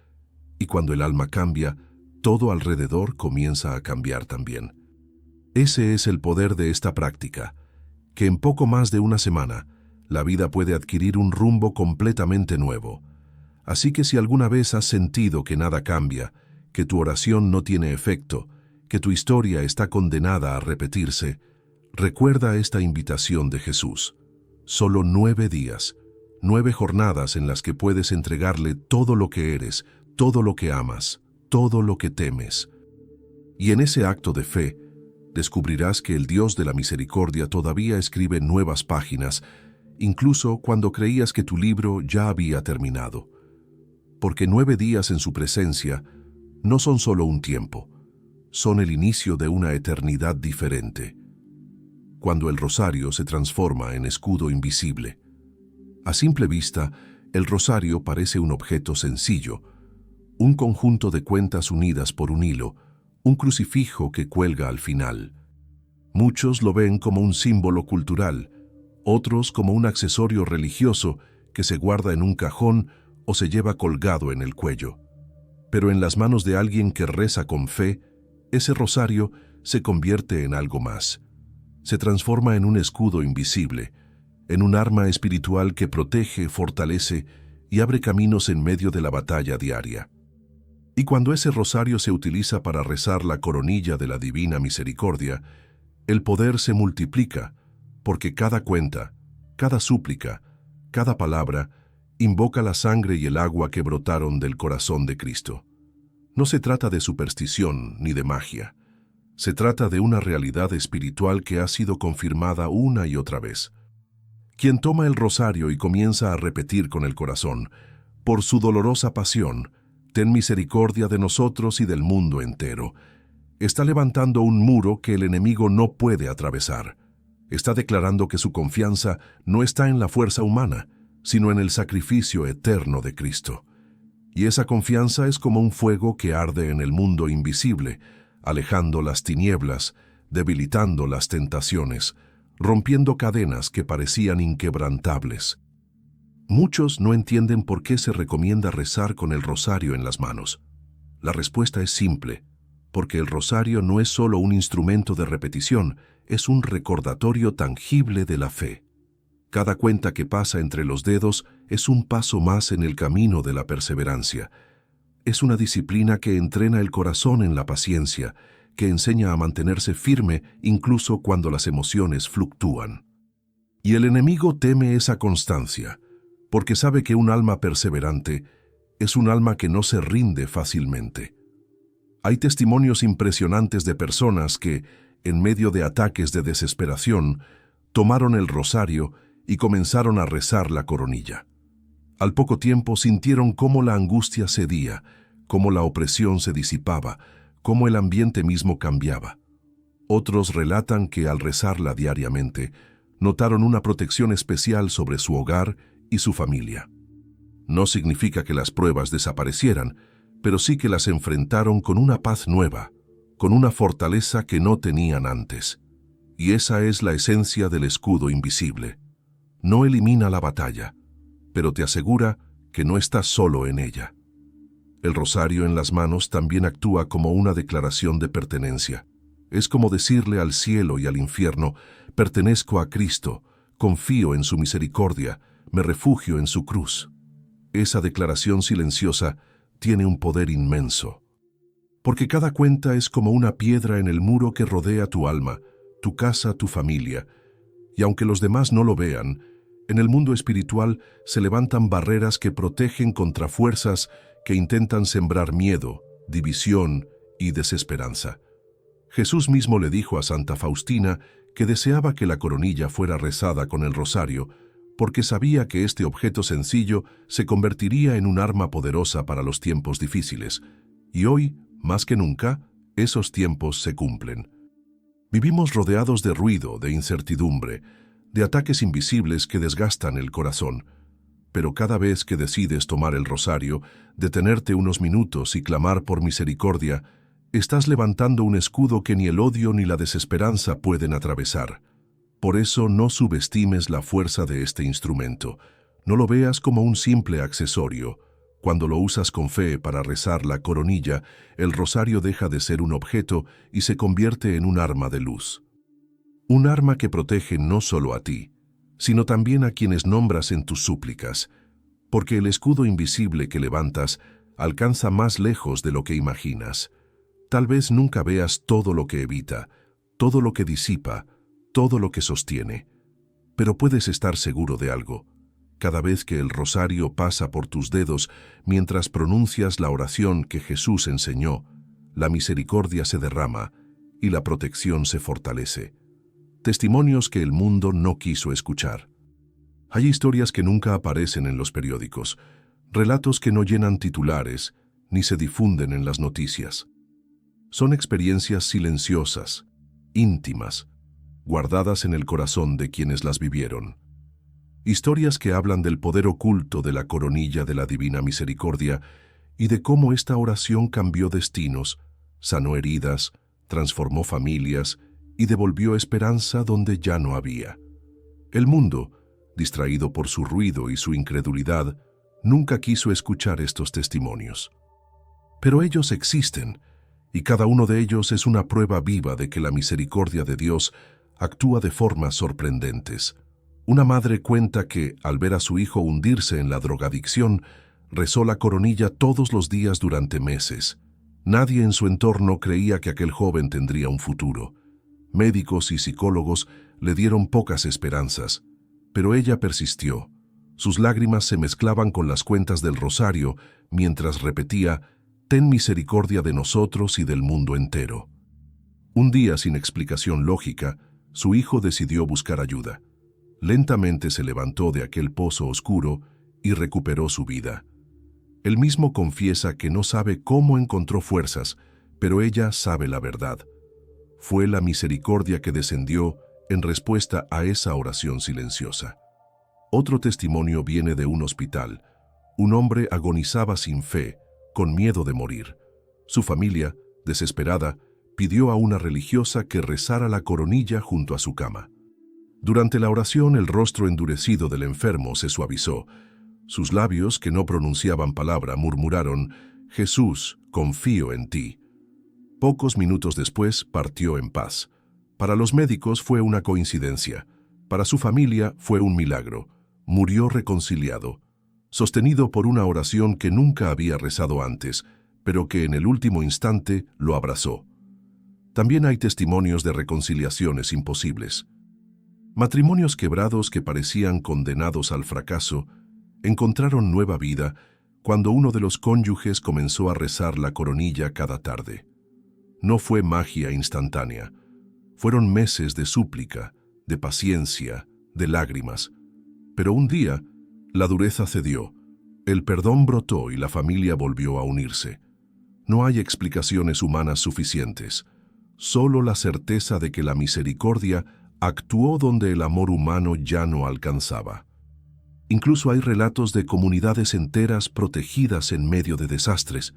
y cuando el alma cambia, todo alrededor comienza a cambiar también. Ese es el poder de esta práctica, que en poco más de una semana, la vida puede adquirir un rumbo completamente nuevo. Así que si alguna vez has sentido que nada cambia, que tu oración no tiene efecto, que tu historia está condenada a repetirse, recuerda esta invitación de Jesús. Solo 9 días, 9 jornadas en las que puedes entregarle todo lo que eres, todo lo que amas, todo lo que temes. Y en ese acto de fe, descubrirás que el Dios de la misericordia todavía escribe nuevas páginas, incluso cuando creías que tu libro ya había terminado. Porque 9 días en su presencia no son solo un tiempo, son el inicio de una eternidad diferente. Cuando el rosario se transforma en escudo invisible. A simple vista, el rosario parece un objeto sencillo, un conjunto de cuentas unidas por un hilo, un crucifijo que cuelga al final. Muchos lo ven como un símbolo cultural, otros como un accesorio religioso que se guarda en un cajón o se lleva colgado en el cuello. Pero en las manos de alguien que reza con fe, ese rosario se convierte en algo más. Se transforma en un escudo invisible, en un arma espiritual que protege, fortalece y abre caminos en medio de la batalla diaria. Y cuando ese rosario se utiliza para rezar la coronilla de la Divina Misericordia, el poder se multiplica, porque cada cuenta, cada súplica, cada palabra, invoca la sangre y el agua que brotaron del corazón de Cristo. No se trata de superstición ni de magia. Se trata de una realidad espiritual que ha sido confirmada una y otra vez. Quien toma el rosario y comienza a repetir con el corazón, por su dolorosa pasión, ten misericordia de nosotros y del mundo entero, está levantando un muro que el enemigo no puede atravesar. Está declarando que su confianza no está en la fuerza humana, sino en el sacrificio eterno de Cristo. Y esa confianza es como un fuego que arde en el mundo invisible, alejando las tinieblas, debilitando las tentaciones, rompiendo cadenas que parecían inquebrantables. Muchos no entienden por qué se recomienda rezar con el rosario en las manos. La respuesta es simple, porque el rosario no es solo un instrumento de repetición, es un recordatorio tangible de la fe. Cada cuenta que pasa entre los dedos es un paso más en el camino de la perseverancia. Es una disciplina que entrena el corazón en la paciencia, que enseña a mantenerse firme incluso cuando las emociones fluctúan. Y el enemigo teme esa constancia, porque sabe que un alma perseverante es un alma que no se rinde fácilmente. Hay testimonios impresionantes de personas que, en medio de ataques de desesperación, tomaron el rosario y comenzaron a rezar la coronilla. Al poco tiempo sintieron cómo la angustia cedía, cómo la opresión se disipaba, cómo el ambiente mismo cambiaba. Otros relatan que al rezarla diariamente, notaron una protección especial sobre su hogar y su familia. No significa que las pruebas desaparecieran, pero sí que las enfrentaron con una paz nueva, con una fortaleza que no tenían antes. Y esa es la esencia del escudo invisible. No elimina la batalla, pero te asegura que no estás solo en ella. El rosario en las manos también actúa como una declaración de pertenencia. Es como decirle al cielo y al infierno: pertenezco a Cristo, confío en su misericordia, me refugio en su cruz. Esa declaración silenciosa tiene un poder inmenso, porque cada cuenta es como una piedra en el muro que rodea tu alma, tu casa, tu familia, y aunque los demás no lo vean, en el mundo espiritual se levantan barreras que protegen contra fuerzas que intentan sembrar miedo, división y desesperanza. Jesús mismo le dijo a Santa Faustina que deseaba que la coronilla fuera rezada con el rosario, porque sabía que este objeto sencillo se convertiría en un arma poderosa para los tiempos difíciles. Y hoy, más que nunca, esos tiempos se cumplen. Vivimos rodeados de ruido, de incertidumbre, de ataques invisibles que desgastan el corazón. Pero cada vez que decides tomar el rosario, detenerte unos minutos y clamar por misericordia, estás levantando un escudo que ni el odio ni la desesperanza pueden atravesar. Por eso no subestimes la fuerza de este instrumento. No lo veas como un simple accesorio. Cuando lo usas con fe para rezar la coronilla, el rosario deja de ser un objeto y se convierte en un arma de luz. Un arma que protege no solo a ti, sino también a quienes nombras en tus súplicas, porque el escudo invisible que levantas alcanza más lejos de lo que imaginas. Tal vez nunca veas todo lo que evita, todo lo que disipa, todo lo que sostiene, pero puedes estar seguro de algo. Cada vez que el rosario pasa por tus dedos mientras pronuncias la oración que Jesús enseñó, la misericordia se derrama y la protección se fortalece. Testimonios que el mundo no quiso escuchar. Hay historias que nunca aparecen en los periódicos, relatos que no llenan titulares ni se difunden en las noticias. Son experiencias silenciosas, íntimas, guardadas en el corazón de quienes las vivieron. Historias que hablan del poder oculto de la coronilla de la Divina Misericordia y de cómo esta oración cambió destinos, sanó heridas, transformó familias y devolvió esperanza donde ya no había. El mundo, distraído por su ruido y su incredulidad, nunca quiso escuchar estos testimonios. Pero ellos existen, y cada uno de ellos es una prueba viva de que la misericordia de Dios actúa de formas sorprendentes. Una madre cuenta que, al ver a su hijo hundirse en la drogadicción, rezó la coronilla todos los días durante meses. Nadie en su entorno creía que aquel joven tendría un futuro. Médicos y psicólogos le dieron pocas esperanzas, pero ella persistió. Sus lágrimas se mezclaban con las cuentas del rosario mientras repetía: «Ten misericordia de nosotros y del mundo entero». Un día, sin explicación lógica, su hijo decidió buscar ayuda. Lentamente se levantó de aquel pozo oscuro y recuperó su vida. Él mismo confiesa que no sabe cómo encontró fuerzas, pero ella sabe la verdad. Fue la misericordia que descendió en respuesta a esa oración silenciosa. Otro testimonio viene de un hospital. Un hombre agonizaba sin fe, con miedo de morir. Su familia, desesperada, pidió a una religiosa que rezara la coronilla junto a su cama. Durante la oración, el rostro endurecido del enfermo se suavizó. Sus labios, que no pronunciaban palabra, murmuraron: «Jesús, confío en ti». Pocos minutos después partió en paz. Para los médicos fue una coincidencia. Para su familia fue un milagro. Murió reconciliado, sostenido por una oración que nunca había rezado antes, pero que en el último instante lo abrazó. También hay testimonios de reconciliaciones imposibles. Matrimonios quebrados que parecían condenados al fracaso encontraron nueva vida cuando uno de los cónyuges comenzó a rezar la coronilla cada tarde. No fue magia instantánea. Fueron meses de súplica, de paciencia, de lágrimas. Pero un día, la dureza cedió, el perdón brotó y la familia volvió a unirse. No hay explicaciones humanas suficientes, solo la certeza de que la misericordia actuó donde el amor humano ya no alcanzaba. Incluso hay relatos de comunidades enteras protegidas en medio de desastres.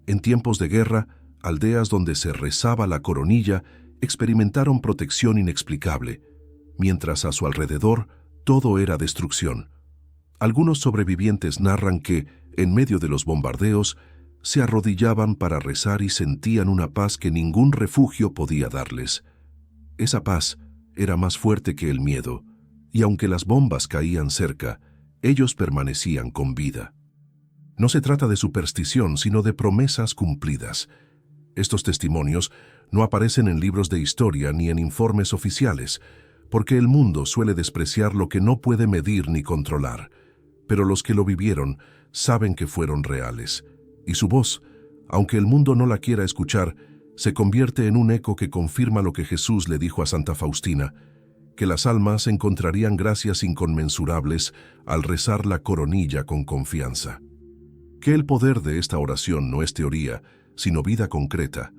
En tiempos de guerra, aldeas donde se rezaba la coronilla experimentaron protección inexplicable, mientras a su alrededor todo era destrucción. Algunos sobrevivientes narran que, en medio de los bombardeos, se arrodillaban para rezar y sentían una paz que ningún refugio podía darles. Esa paz era más fuerte que el miedo, y aunque las bombas caían cerca, ellos permanecían con vida. No se trata de superstición, sino de promesas cumplidas. Estos testimonios no aparecen en libros de historia ni en informes oficiales, porque el mundo suele despreciar lo que no puede medir ni controlar. Pero los que lo vivieron saben que fueron reales, y su voz, aunque el mundo no la quiera escuchar, se convierte en un eco que confirma lo que Jesús le dijo a Santa Faustina, que las almas encontrarían gracias inconmensurables al rezar la coronilla con confianza. Que el poder de esta oración no es teoría, sino vida concreta,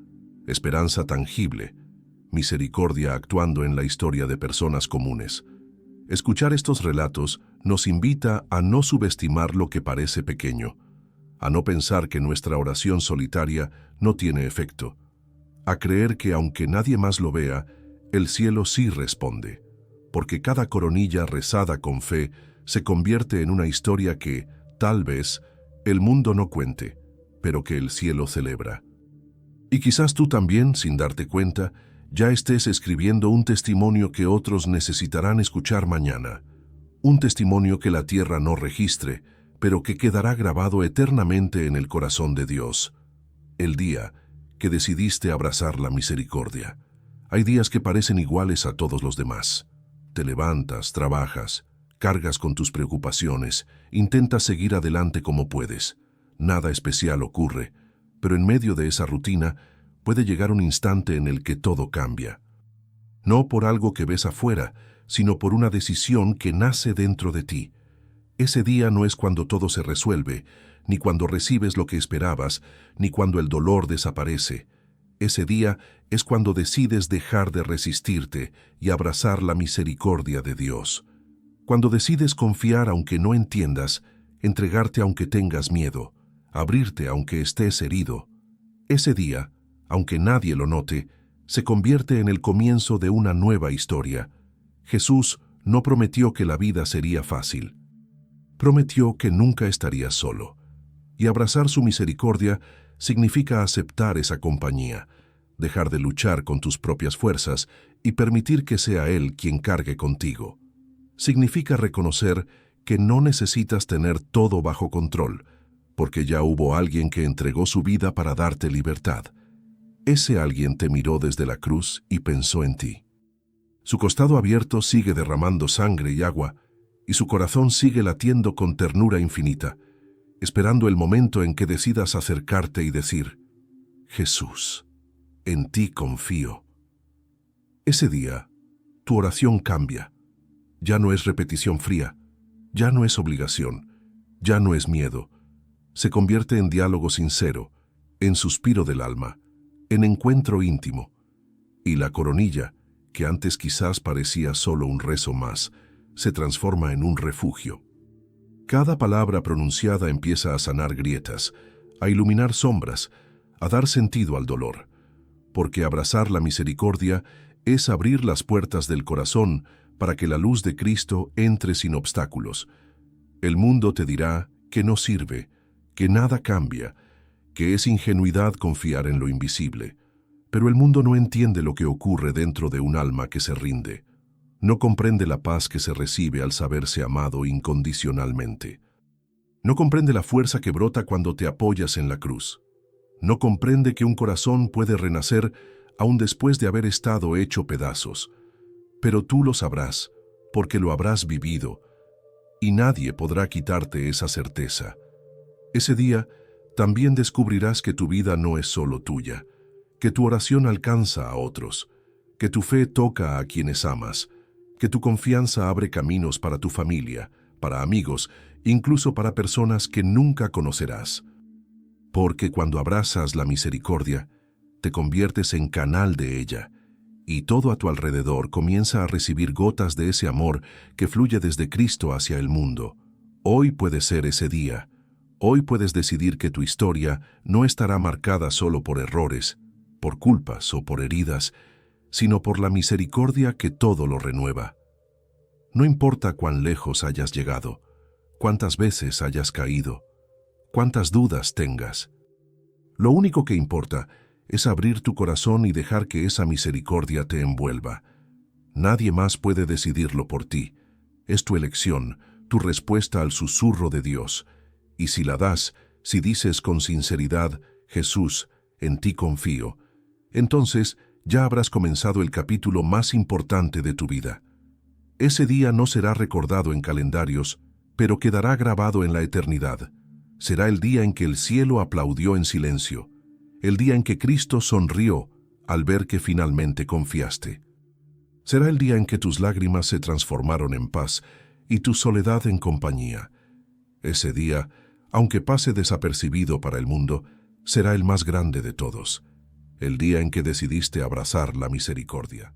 esperanza tangible, misericordia actuando en la historia de personas comunes. Escuchar estos relatos nos invita a no subestimar lo que parece pequeño, a no pensar que nuestra oración solitaria no tiene efecto, a creer que aunque nadie más lo vea, el cielo sí responde, porque cada coronilla rezada con fe se convierte en una historia que, tal vez, el mundo no cuente, pero que el cielo celebra. Y quizás tú también, sin darte cuenta, ya estés escribiendo un testimonio que otros necesitarán escuchar mañana, un testimonio que la tierra no registre, pero que quedará grabado eternamente en el corazón de Dios. El día que decidiste abrazar la misericordia. Hay días que parecen iguales a todos los demás. Te levantas, trabajas, cargas con tus preocupaciones, intentas seguir adelante como puedes. Nada especial ocurre, pero en medio de esa rutina puede llegar un instante en el que todo cambia. No por algo que ves afuera, sino por una decisión que nace dentro de ti. Ese día no es cuando todo se resuelve, ni cuando recibes lo que esperabas, ni cuando el dolor desaparece. Ese día es cuando decides dejar de resistirte y abrazar la misericordia de Dios. Cuando decides confiar aunque no entiendas, entregarte aunque tengas miedo, abrirte aunque estés herido. Ese día, aunque nadie lo note, se convierte en el comienzo de una nueva historia. Jesús no prometió que la vida sería fácil. Prometió que nunca estarías solo. Y abrazar su misericordia significa aceptar esa compañía, dejar de luchar con tus propias fuerzas y permitir que sea Él quien cargue contigo. Significa reconocer que no necesitas tener todo bajo control, porque ya hubo alguien que entregó su vida para darte libertad. Ese alguien te miró desde la cruz y pensó en ti. Su costado abierto sigue derramando sangre y agua, y su corazón sigue latiendo con ternura infinita, esperando el momento en que decidas acercarte y decir, Jesús, en ti confío. Ese día, tu oración cambia. Ya no es repetición fría, ya no es obligación, ya no es miedo. Se convierte en diálogo sincero, en suspiro del alma, en encuentro íntimo. Y la coronilla, que antes quizás parecía solo un rezo más, se transforma en un refugio. Cada palabra pronunciada empieza a sanar grietas, a iluminar sombras, a dar sentido al dolor, porque abrazar la misericordia es abrir las puertas del corazón para que la luz de Cristo entre sin obstáculos. El mundo te dirá que no sirve, que nada cambia, que es ingenuidad confiar en lo invisible. Pero el mundo no entiende lo que ocurre dentro de un alma que se rinde. No comprende la paz que se recibe al saberse amado incondicionalmente. No comprende la fuerza que brota cuando te apoyas en la cruz. No comprende que un corazón puede renacer aún después de haber estado hecho pedazos. Pero tú lo sabrás, porque lo habrás vivido, y nadie podrá quitarte esa certeza. Ese día, también descubrirás que tu vida no es solo tuya, que tu oración alcanza a otros, que tu fe toca a quienes amas, que tu confianza abre caminos para tu familia, para amigos, incluso para personas que nunca conocerás. porque cuando abrazas la misericordia, te conviertes en canal de ella, y todo a tu alrededor comienza a recibir gotas de ese amor que fluye desde Cristo hacia el mundo. Hoy puede ser ese día. Hoy puedes decidir que tu historia no estará marcada solo por errores, por culpas o por heridas, sino por la misericordia que todo lo renueva. No importa cuán lejos hayas llegado, cuántas veces hayas caído, cuántas dudas tengas. Lo único que importa es abrir tu corazón y dejar que esa misericordia te envuelva. Nadie más puede decidirlo por ti. Es tu elección, tu respuesta al susurro de Dios. Y si la das, si dices con sinceridad, Jesús, en ti confío, entonces ya habrás comenzado el capítulo más importante de tu vida. Ese día no será recordado en calendarios, pero quedará grabado en la eternidad. Será el día en que el cielo aplaudió en silencio, el día en que Cristo sonrió al ver que finalmente confiaste. Será el día en que tus lágrimas se transformaron en paz y tu soledad en compañía. Ese día, aunque pase desapercibido para el mundo, será el más grande de todos, el día en que decidiste abrazar la misericordia.